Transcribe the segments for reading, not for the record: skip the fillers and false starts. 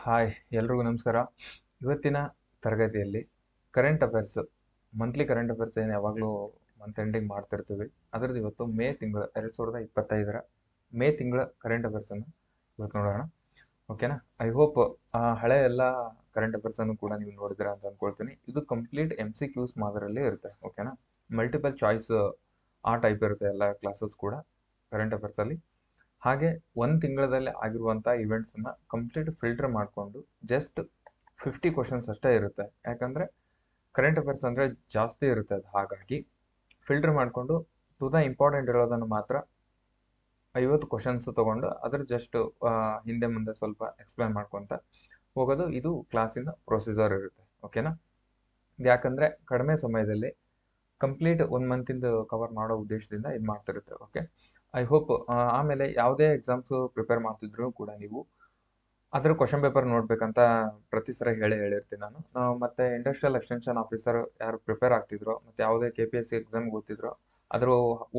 Hi ಎಲ್ರಿಗೂ ನಮಸ್ಕಾರ. ಇವತ್ತಿನ ತರಗತಿಯಲ್ಲಿ current affairs, monthly current affairs ಏನು ಯಾವಾಗಲೂ ಮಂತ್ ಎಂಡಿಂಗ್ ಮಾಡ್ತಿರ್ತೀವಿ. ಅದರದ್ದು ಇವತ್ತು ಮೇ ತಿಂಗಳು 2025 ಮೇ ತಿಂಗಳ ಕರೆಂಟ್ ಅಫೇರ್ಸನ್ನು ಇವತ್ತು ನೋಡೋಣ. ಓಕೆನಾ? ಐ ಹೋಪ್ ಹಳೆ ಎಲ್ಲ ಕರೆಂಟ್ ಅಫೇರ್ಸನ್ನು ಕೂಡ ನೀವು ನೋಡಿದಿರ ಅಂತ ಅಂದ್ಕೊಳ್ತೀನಿ. ಇದು ಕಂಪ್ಲೀಟ್ MCQs ಮಾದರಿಯಲ್ಲಿ ಇರುತ್ತೆ. ಓಕೆನಾ? ಮಲ್ಟಿಪಲ್ ಚಾಯ್ಸ್ ಆ ಟೈಪ್ ಇರುತ್ತೆ ಎಲ್ಲ ಕ್ಲಾಸಸ್ ಕೂಡ ಕರೆಂಟ್ ಅಫೇರ್ಸಲ್ಲಿ. ಹಾಗೆ ಒಂದು ತಿಂಗಳಲ್ಲಿ ಆಗಿರುವಂಥ ಇವೆಂಟ್ಸನ್ನು ಕಂಪ್ಲೀಟ್ ಫಿಲ್ಟರ್ ಮಾಡಿಕೊಂಡು ಜಸ್ಟ್ 50 ಕ್ವಶನ್ಸ್ ಅಷ್ಟೇ ಇರುತ್ತೆ. ಯಾಕಂದರೆ ಕರೆಂಟ್ ಅಫೇರ್ಸ್ ಅಂದರೆ ಜಾಸ್ತಿ ಇರುತ್ತೆ, ಅದು ಹಾಗಾಗಿ ಫಿಲ್ಟರ್ ಮಾಡಿಕೊಂಡು ಟು ದ ಇಂಪಾರ್ಟೆಂಟ್ ಇರೋದನ್ನು ಮಾತ್ರ 50 ಕ್ವಶನ್ಸ್ ತೊಗೊಂಡು ಅದ್ರ ಜಸ್ಟ್ ಹಿಂದೆ ಮುಂದೆ ಸ್ವಲ್ಪ ಎಕ್ಸ್ಪ್ಲೈನ್ ಮಾಡ್ಕೊತ ಹೋಗೋದು. ಇದು ಕ್ಲಾಸಿನ ಪ್ರೊಸೀಜರ್ ಇರುತ್ತೆ. ಓಕೆನಾ? ಯಾಕಂದರೆ ಕಡಿಮೆ ಸಮಯದಲ್ಲಿ ಕಂಪ್ಲೀಟ್ 1 ಮಂತಿಂದು ಕವರ್ ಮಾಡೋ ಉದ್ದೇಶದಿಂದ ಇದು ಮಾಡ್ತಿರುತ್ತೆ. Okay, I hope. ಆಮೇಲೆ ಯಾವುದೇ ಎಕ್ಸಾಮ್ಸು ಪ್ರಿಪೇರ್ ಮಾಡ್ತಿದ್ರು ಕೂಡ ನೀವು ಅದರ ಕ್ವಶನ್ ಪೇಪರ್ ನೋಡ್ಬೇಕಂತ ಪ್ರತಿ ಸಲ ಹೇಳಿರ್ತೀನಿ ನಾನು. ಮತ್ತು ಇಂಡಸ್ಟ್ರಿಯಲ್ ಎಕ್ಸ್ಟೆನ್ಷನ್ ಆಫೀಸರ್ ಯಾರು ಪ್ರಿಪೇರ್ ಆಗ್ತಿದ್ರೋ ಮತ್ತು ಯಾವುದೇ KPSC ಎಕ್ಸಾಮ್ಗೆ ಓದ್ತಿದ್ರೋ ಅದ್ರ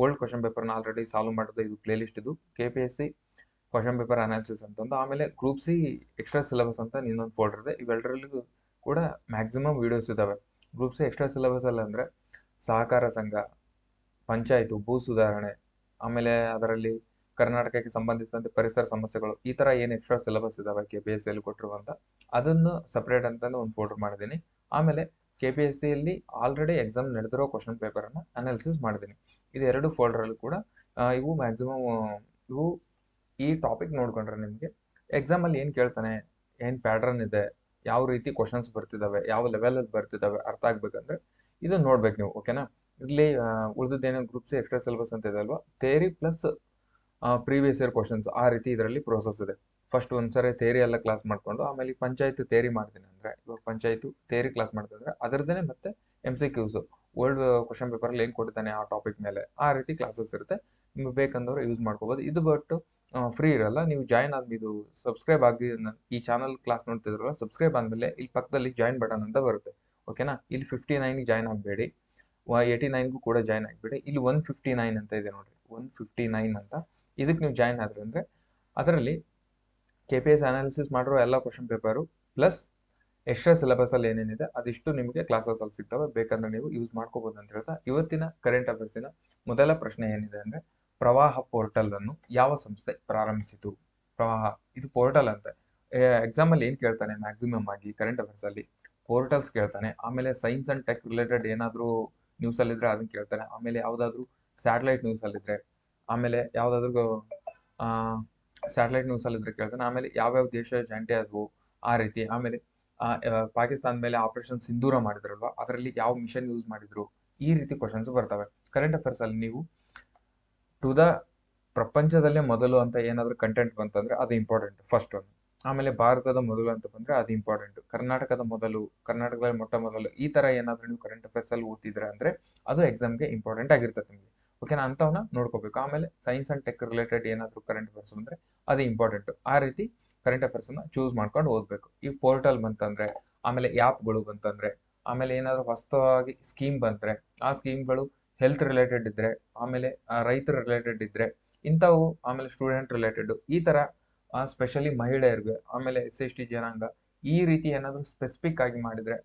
ಓಲ್ಡ್ ಕ್ವಶನ್ ಪೇಪರ್ನ ಆಲ್ರೆಡಿ ಸಾಲ್ವ್ ಮಾಡೋದು ಇದು ಪ್ಲೇ ಲಿಸ್ಟ್. ಇದು KPSC ಕ್ವಶನ್ ಪೇಪರ್ ಅನಾಲಿಸಿಸ್ ಅಂತಂದು, ಆಮೇಲೆ ಗ್ರೂಪ್ ಸಿ ಎಕ್ಸ್ಟ್ರಾ ಸಿಲೆಬಸ್ ಅಂತ ಇನ್ನೊಂದು ಫೋಲ್ಡರ್ ಇದೆ. ಇವೆಲ್ಲರಲ್ಲೂ ಕೂಡ ಮ್ಯಾಕ್ಸಿಮಮ್ ವೀಡಿಯೋಸ್ ಇದ್ದಾವೆ. ಗ್ರೂಪ್ ಸಿ ಎಕ್ಸ್ಟ್ರಾ ಸಿಲೆಬಸ್ ಅಲ್ಲಿ ಅಂದರೆ ಸಹಕಾರ ಸಂಘ, ಪಂಚಾಯತು, ಭೂ ಸುಧಾರಣೆ, ಆಮೇಲೆ ಅದರಲ್ಲಿ ಕರ್ನಾಟಕಕ್ಕೆ ಸಂಬಂಧಿಸಿದಂತೆ ಪರಿಸರ ಸಮಸ್ಯೆಗಳು, ಈ ಥರ ಏನು ಎಕ್ಸ್ಟ್ರಾ ಸಿಲೆಬಸ್ ಇದಾವೆ KPSC ಅಲ್ಲಿ ಕೊಟ್ಟಿರುವಂಥ ಅದನ್ನು ಸಪ್ರೇಟ್ ಅಂತಲೂ ಒಂದು ಫೋಲ್ಡರ್ ಮಾಡಿದ್ದೀನಿ. ಆಮೇಲೆ KPSC ಅಲ್ಲಿ ಆಲ್ರೆಡಿ ಎಕ್ಸಾಮ್ ನಡೆದಿರೋ ಕ್ವಶನ್ ಪೇಪರನ್ನು ಅನಾಲಿಸಿಸ್ ಮಾಡಿದ್ದೀನಿ. ಇದು 2 ಫೋಲ್ಡರಲ್ಲಿ ಕೂಡ ಇವು ಮ್ಯಾಕ್ಸಿಮಮ್ ಇವು ಈ ಟಾಪಿಕ್ ನೋಡ್ಕೊಂಡ್ರೆ ನಿಮಗೆ ಎಕ್ಸಾಮಲ್ಲಿ ಏನು ಕೇಳ್ತಾನೆ, ಏನು ಪ್ಯಾಟ್ರನ್ ಇದೆ, ಯಾವ ರೀತಿ ಕ್ವಶನ್ಸ್ ಬರ್ತಿದ್ದಾವೆ, ಯಾವ ಲೆವೆಲಲ್ಲಿ ಬರ್ತಿದ್ದಾವೆ ಅರ್ಥ ಆಗ್ಬೇಕಂದ್ರೆ ಇದನ್ನು ನೋಡ್ಬೇಕು ನೀವು. ಓಕೆನಾ? ಇಲ್ಲಿ ಉಳಿದದ್ದೇನೋ ಗ್ರೂಪ್ ಸಿ ಎಕ್ಸ್ಟ್ರಾ ಸಿಲೆಬಸ್ ಅಂತ ಇದೆ ಅಲ್ವಾ, theory plus previous year questions, ಆ ರೀತಿ ಇದರಲ್ಲಿ ಪ್ರೋಸೆಸ್ ಇದೆ. ಫಸ್ಟ್ ಒಂದ್ಸರಿ ಥೇರಿ ಎಲ್ಲ ಕ್ಲಾಸ್ ಮಾಡಿಕೊಂಡು ಆಮೇಲೆ ಪಂಚಾಯತ್ ಥೇರಿ ಮಾಡ್ತೀನಿ ಅಂದರೆ, ಇವಾಗ ಪಂಚಾಯತು ಥೇರಿ ಕ್ಲಾಸ್ ಮಾಡ್ತಿದ್ರೆ ಅದರದ್ದೇ ಮತ್ತೆ MCQs ಓಲ್ಡ್ ಕ್ವಶನ್ ಪೇಪರಲ್ಲಿ ಏನು ಕೊಡ್ತಾನೆ ಆ ಟಾಪಿಕ್ ಮೇಲೆ, ಆ ರೀತಿ ಕ್ಲಾಸಸ್ ಇರುತ್ತೆ. ನಿಮ್ಗೆ ಬೇಕಂದವರು ಯೂಸ್ ಮಾಡ್ಕೋಬೋದು. ಇದು ಬಟ್ ಫ್ರೀ ಇರಲ್ಲ. ನೀವು ಜಾಯ್ನ್ ಆದ್ಮೇಲೆ ಇದು ಸಬ್ಸ್ಕ್ರೈಬ್ ಆಗಿ ಈ ಚಾನಲ್ ಕ್ಲಾಸ್ ನೋಡ್ತಿದ್ರಲ್ಲ, ಸಬ್ಸ್ಕ್ರೈಬ್ ಆದಮೇಲೆ ಇಲ್ಲಿ ಪಕ್ಕದಲ್ಲಿ ಜಾಯ್ನ್ ಬಟನ್ ಅಂತ ಬರುತ್ತೆ. ಓಕೆನಾ? ಇಲ್ಲಿ 59ಗೆ ಜಾಯ್ನ್ ಆಗಬೇಡಿ, 89ಗೂ ಕೂಡ ಜಾಯ್ನ್ ಆಗಿಬಿಡಿ. ಇಲ್ಲಿ 159 ಅಂತ ಇದೆ ನೋಡ್ರಿ, 159 ಅಂತ. ಇದಕ್ಕೆ ನೀವು ಜಾಯ್ನ್ ಆದ್ರೆ ಅಂದರೆ ಅದರಲ್ಲಿ KPSC ಅನಾಲಿಸಿಸ್ ಮಾಡಿರೋ ಎಲ್ಲ ಕ್ವಶನ್ ಪೇಪರು ಪ್ಲಸ್ ಎಕ್ಸ್ಟ್ರಾ ಸಿಲೆಬಸಲ್ಲಿ ಏನೇನಿದೆ ಅದಿಷ್ಟು ನಿಮಗೆ ಕ್ಲಾಸಸಲ್ಲಿ ಸಿಗ್ತವೆ. ಬೇಕಂದ್ರೆ ನೀವು ಯೂಸ್ ಮಾಡ್ಕೋಬೋದು ಅಂತ ಹೇಳ್ತಾ ಇವತ್ತಿನ ಕರೆಂಟ್ ಅಫೇರ್ಸಿನ ಮೊದಲ ಪ್ರಶ್ನೆ ಏನಿದೆ ಅಂದರೆ, ಪ್ರವಾಹ ಪೋರ್ಟಲ್ ಅನ್ನು ಯಾವ ಸಂಸ್ಥೆ ಪ್ರಾರಂಭಿಸಿತು? ಪ್ರವಾಹ ಇದು ಪೋರ್ಟಲ್ ಅಂತೆ. ಎಕ್ಸಾಮಲ್ಲಿ ಏನು ಕೇಳ್ತಾನೆ ಮ್ಯಾಕ್ಸಿಮಮ್ ಆಗಿ ಕರೆಂಟ್ ಅಫೇರ್ಸಲ್ಲಿ ಪೋರ್ಟಲ್ಸ್ ಕೇಳ್ತಾನೆ. ಆಮೇಲೆ ಸೈನ್ಸ್ ಆ್ಯಂಡ್ ಟೆಕ್ ರಿಲೇಟೆಡ್ ಏನಾದರೂ ನ್ಯೂಸಲ್ಲಿದ್ದರೆ ಅದನ್ನು ಕೇಳ್ತಾನೆ. ಆಮೇಲೆ ಯಾವುದಾದ್ರೂ ಸ್ಯಾಟಲೈಟ್ ನ್ಯೂಸಲ್ಲಿದ್ದರೆ, ಆಮೇಲೆ ಯಾವುದಾದ್ರೂ ಸ್ಯಾಟಲೈಟ್ ನ್ಯೂಸಲ್ಲಿದ್ದರೆ ಕೇಳ್ತಾನೆ. ಆಮೇಲೆ ಯಾವ್ಯಾವ ದೇಶ ಜಂಟಿ ಆದವು ಆ ರೀತಿ. ಆಮೇಲೆ ಪಾಕಿಸ್ತಾನ ಮೇಲೆ ಆಪರೇಷನ್ ಸಿಂಧೂರ ಮಾಡಿದ್ರಲ್ವ, ಅದರಲ್ಲಿ ಯಾವ ಮಿಷನ್ ಯೂಸ್ ಮಾಡಿದ್ರು, ಈ ರೀತಿ ಕ್ವಶನ್ಸ್ ಬರ್ತವೆ ಕರೆಂಟ್ ಅಫೇರ್ಸಲ್ಲಿ. ನೀವು ಟು ದ ಪ್ರಪಂಚದಲ್ಲೇ ಮೊದಲು ಅಂತ ಏನಾದರೂ ಕಂಟೆಂಟ್ ಬಂತಂದರೆ ಅದು ಇಂಪಾರ್ಟೆಂಟ್ ಫಸ್ಟ್ ಒಂದು. ಆಮೇಲೆ ಭಾರತದ ಮೊದಲು ಅಂತ ಬಂದರೆ ಅದು ಇಂಪಾರ್ಟೆಂಟ್. ಕರ್ನಾಟಕದ ಮೊದಲು, ಕರ್ನಾಟಕದಲ್ಲಿ ಮೊಟ್ಟ ಮೊದಲು, ಈ ಥರ ಏನಾದರೂ ನೀವು ಕರೆಂಟ್ ಅಫೇರ್ಸಲ್ಲಿ ಓದ್ತಿದ್ರೆ ಅಂದರೆ ಅದು ಎಕ್ಸಾಮ್ಗೆ ಇಂಪಾರ್ಟೆಂಟ್ ಆಗಿರ್ತದೆ ನಿಮಗೆ. ಓಕೆನಾ? ಅಂಥವನ್ನ ನೋಡ್ಕೋಬೇಕು. ಆಮೇಲೆ ಸೈನ್ಸ್ ಆ್ಯಂಡ್ ಟೆಕ್ ರಿಲೇಟೆಡ್ ಏನಾದರೂ ಕರೆಂಟ್ ಅಫೇರ್ಸ್ ಬಂದರೆ ಅದು ಇಂಪಾರ್ಟೆಂಟು. ಆ ರೀತಿ ಕರೆಂಟ್ ಅಫೇರ್ಸನ್ನು ಚೂಸ್ ಮಾಡ್ಕೊಂಡು ಓದಬೇಕು. ಈ ಪೋರ್ಟಲ್ ಬಂತಂದರೆ, ಆಮೇಲೆ ಆ್ಯಪ್ಗಳು ಬಂತಂದರೆ, ಆಮೇಲೆ ಏನಾದರೂ ಹೊಸದಾಗಿ ಸ್ಕೀಮ್ ಬಂದರೆ ಆ ಸ್ಕೀಮ್ಗಳು ಹೆಲ್ತ್ ರಿಲೇಟೆಡ್ ಇದ್ದರೆ, ಆಮೇಲೆ ರೈತರ ರಿಲೇಟೆಡ್ ಇದ್ದರೆ ಇಂಥವು, ಆಮೇಲೆ ಸ್ಟೂಡೆಂಟ್ ರಿಲೇಟೆಡ್, ಈ ಥರ ಸ್ಪೆಷಲಿ ಮಹಿಳೆಯರಿಗೆ, ಆಮೇಲೆ SC/ST ಜನಾಂಗ, ಈ ರೀತಿ ಏನಾದರೂ ಸ್ಪೆಸಿಫಿಕ್ ಆಗಿ ಮಾಡಿದರೆ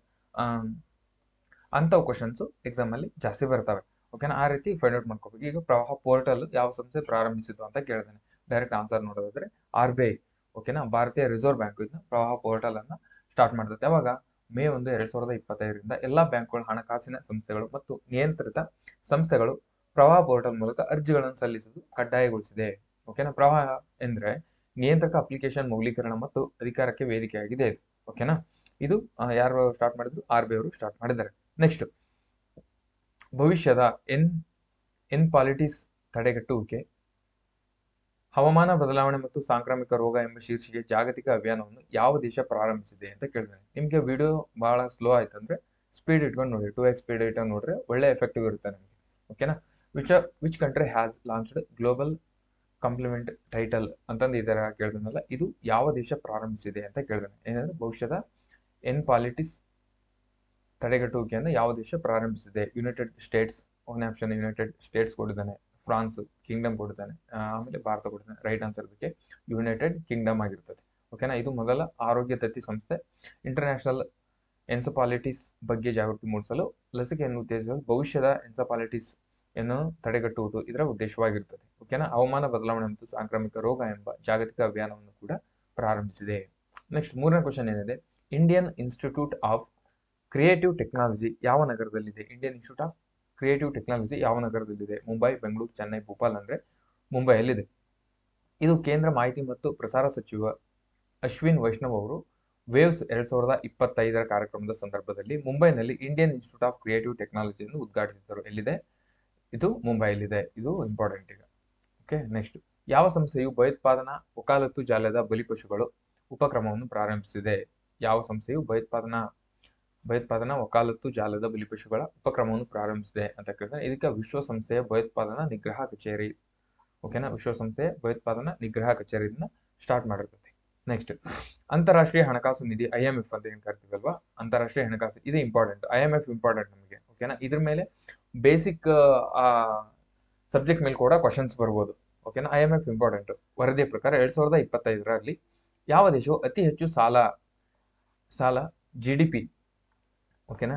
ಅಂಥವು ಕ್ವಶನ್ಸು ಎಕ್ಸಾಮಲ್ಲಿ ಜಾಸ್ತಿ ಬರ್ತವೆ. ಓಕೆನಾ? ಆ ರೀತಿ ಫೈಂಡ್ ಔಟ್ ಮಾಡ್ಕೋಬೇಕು. ಈಗ ಪ್ರವಾಹ ಪೋರ್ಟಲ್ ಯಾವ ಸಂಸ್ಥೆ ಪ್ರಾರಂಭಿಸಿತು ಅಂತ ಕೇಳಿದಾನೆ. ಡೈರೆಕ್ಟ್ ಆನ್ಸರ್ ನೋಡೋದಾದ್ರೆ RBI. ಓಕೆನಾ? ಭಾರತೀಯ ರಿಸರ್ವ್ ಬ್ಯಾಂಕ್ ಇದನ್ನ ಪ್ರವಾಹ ಪೋರ್ಟಲ್ ಅನ್ನ ಸ್ಟಾರ್ಟ್ ಮಾಡ್ತದೆ. ಯಾವಾಗ? ಮೇ 1, 2025ರಿಂದ ಎಲ್ಲ ಬ್ಯಾಂಕ್ಗಳು, ಹಣಕಾಸಿನ ಸಂಸ್ಥೆಗಳು ಮತ್ತು ನಿಯಂತ್ರಿತ ಸಂಸ್ಥೆಗಳು ಪ್ರವಾಹ ಪೋರ್ಟಲ್ ಮೂಲಕ ಅರ್ಜಿಗಳನ್ನು ಸಲ್ಲಿಸುವುದು ಕಡ್ಡಾಯಗೊಳಿಸಿದೆ. ಓಕೆನಾ? ಪ್ರವಾಹ ಎಂದ್ರೆ ನಿಯಂತ್ರಕ ಅಪ್ಲಿಕೇಶನ್ ಮೌಲ್ಯೀಕರಣ ಮತ್ತು ಅಧಿಕಾರಕ್ಕೆ ವೇದಿಕೆಯಾಗಿದೆ. ಓಕೆನಾ? ಇದು ಯಾರು ಸ್ಟಾರ್ಟ್ ಮಾಡಿದ್ರು? RBI ಅವರು ಸ್ಟಾರ್ಟ್ ಮಾಡಿದ್ದಾರೆ. ನೆಕ್ಸ್ಟ್, ಭವಿಷ್ಯದ ಎನ್ಪಾಲಿಟಿಸ್ ತಡೆಗಟ್ಟುವಿಕೆ, ಹವಾಮಾನ ಬದಲಾವಣೆ ಮತ್ತು ಸಾಂಕ್ರಾಮಿಕ ರೋಗ ಎಂಬ ಶೀರ್ಷಿಕೆ ಜಾಗತಿಕ ಅಭಿಯಾನವನ್ನು ಯಾವ ದೇಶ ಪ್ರಾರಂಭಿಸಿದೆ ಅಂತ ಕೇಳಿದಾನೆ. ನಿಮಗೆ ವಿಡಿಯೋ ಬಹಳ ಸ್ಲೋ ಆಯ್ತಂದ್ರೆ ಸ್ಪೀಡ್ ಇಟ್ಕೊಂಡು ನೋಡಿ, 2x ಸ್ಪೀಡ್ ಇಟ್ಕೊಂಡು ನೋಡ್ರೆ ಒಳ್ಳೆ ಎಫೆಕ್ಟಿವ್ ಇರುತ್ತೆ ನಿಮಗೆ. ಓಕೆನಾ? Which country has launched global compliment title ಅಂತಂದು ಈ ಥರ ಕೇಳಿದನಲ್ಲ, ಇದು ಯಾವ ದೇಶ ಪ್ರಾರಂಭಿಸಿದೆ ಅಂತ ಕೇಳಿದಾನೆ. ಏನಂದ್ರೆ ಭವಿಷ್ಯದ ಎನ್ಪಾಲಿಟಿಸ್ ತಡೆಗಟ್ಟುವಿಕೆಯನ್ನು ಯಾವ ದೇಶ ಪ್ರಾರಂಭಿಸಿದೆ? ಯುನೈಟೆಡ್ ಸ್ಟೇಟ್ಸ್, ಒಂದೇ ಆಪ್ಷನ್ ಯುನೈಟೆಡ್ ಸ್ಟೇಟ್ಸ್ ಕೊಟ್ಟಿದ್ದಾನೆ, ಫ್ರಾನ್ಸ್ ಕಿಂಗ್ಡಮ್ ಕೊಟ್ಟಿದ್ದಾನೆ, ಆಮೇಲೆ ಭಾರತ ಕೊಟ್ಟಿದ್ದಾನೆ. ರೈಟ್ ಆನ್ಸರ್ ಇದಕ್ಕೆ ಯುನೈಟೆಡ್ ಕಿಂಗ್ಡಮ್ ಆಗಿರ್ತದೆ. ಓಕೆನಾ. ಇದು ಮೊದಲ ಆರೋಗ್ಯ ದತ್ತಿ ಸಂಸ್ಥೆ. ಇಂಟರ್ನ್ಯಾಷನಲ್ ಎನ್ಸೆಫಾಲಿಟಿಸ್ ಬಗ್ಗೆ ಜಾಗೃತಿ ಮೂಡಿಸಲು ಲಸಿಕೆಯನ್ನು ಉತ್ತೇಜಿಸಲು ಭವಿಷ್ಯದ ಎನ್ಸೆಫಾಲಿಟಿಸ್ ಅನ್ನು ತಡೆಗಟ್ಟುವುದು ಇದರ ಉದ್ದೇಶವಾಗಿರುತ್ತದೆ. ಓಕೆನಾ. ಹವಾಮಾನ ಬದಲಾವಣೆ ಮತ್ತು ಸಾಂಕ್ರಾಮಿಕ ರೋಗ ಎಂಬ ಜಾಗತಿಕ ಅಭಿಯಾನವನ್ನು ಕೂಡ ಪ್ರಾರಂಭಿಸಿದೆ. ನೆಕ್ಸ್ಟ್ ಮೂರನೇ ಕ್ವಶನ್ ಏನಿದೆ, Indian institute of creative technology ಯಾವ ನಗರದಲ್ಲಿದೆ? Indian institute of creative technology ಯಾವ ನಗರದಲ್ಲಿದೆ? ಮುಂಬೈ, ಬೆಂಗಳೂರು, ಚೆನ್ನೈ, ಭೋಪಾಲ್ ಅಂದ್ರೆ ಮುಂಬೈಯಲ್ಲಿದೆ. ಇದು ಕೇಂದ್ರ ಮಾಹಿತಿ ಮತ್ತು ಪ್ರಸಾರ ಸಚಿವ ಅಶ್ವಿನ್ ವೈಷ್ಣವ್ ಅವರು ವೇವ್ಸ್ 2025 ಕಾರ್ಯಕ್ರಮದ ಸಂದರ್ಭದಲ್ಲಿ ಮುಂಬೈನಲ್ಲಿ ಇಂಡಿಯನ್ ಇನ್ಸ್ಟಿಟ್ಯೂಟ್ ಆಫ್ ಕ್ರಿಯೇಟಿವ್ ಟೆಕ್ನಾಲಜಿಯನ್ನು ಉದ್ಘಾಟಿಸಿದರು. ಎಲ್ಲಿದೆ? ಇದು ಮುಂಬೈಯಲ್ಲಿದೆ. ಇದು ಇಂಪಾರ್ಟೆಂಟ್ ಈಗ. ಓಕೆ. ನೆಕ್ಸ್ಟ್, ಯಾವ ಸಂಸ್ಥೆಯು ಭಯೋತ್ಪಾದನಾ ವಕಾಲತ್ತು ಜಾಲದ ಬಲಿಪಶುಗಳು ಉಪಕ್ರಮವನ್ನು ಪ್ರಾರಂಭಿಸಿದೆ? ಯಾವ ಸಂಸ್ಥೆಯು ಭಯೋತ್ಪಾದನಾ ವಕಾಲತ್ತು ಜಾಲದ ಬಲಿಪಶುಗಳ ಉಪಕ್ರಮವನ್ನು ಪ್ರಾರಂಭಿಸಿದೆ ಅಂತ ಕೇಳಿದ್ರೆ ಇದಕ್ಕೆ ವಿಶ್ವಸಂಸ್ಥೆಯ ಭಯೋತ್ಪಾದನಾ ನಿಗ್ರಹ ಕಚೇರಿ. ಓಕೆನಾ. ವಿಶ್ವಸಂಸ್ಥೆಯ ಭಯೋತ್ಪಾದನಾ ನಿಗ್ರಹ ಕಚೇರಿಯಿಂದ ಸ್ಟಾರ್ಟ್ ಮಾಡಿರ್ತದೆ. ನೆಕ್ಸ್ಟ್, ಅಂತಾರಾಷ್ಟ್ರೀಯ ಹಣಕಾಸು ನಿಧಿ IMF ಅಂತ ಏನ್ ಕರಿತೀವಲ್ವಾ, ಅಂತಾರಾಷ್ಟ್ರೀಯ ಹಣಕಾಸು, ಇದು ಇಂಪಾರ್ಟೆಂಟ್. IMF ಇಂಪಾರ್ಟೆಂಟ್ ನಮಗೆ. ಓಕೆನಾ. ಇದ್ರ ಮೇಲೆ ಬೇಸಿಕ್ ಸಬ್ಜೆಕ್ಟ್ ಮೇಲೆ ಕೂಡ ಕ್ವಶನ್ಸ್ ಬರ್ಬೋದು. ಓಕೆನಾ. IMF important. ವರದಿಯ ಪ್ರಕಾರ 2025ರಲ್ಲಿ ಯಾವ ದೇಶವು ಅತಿ ಹೆಚ್ಚು ಸಾಲ GDP, ಓಕೆನಾ,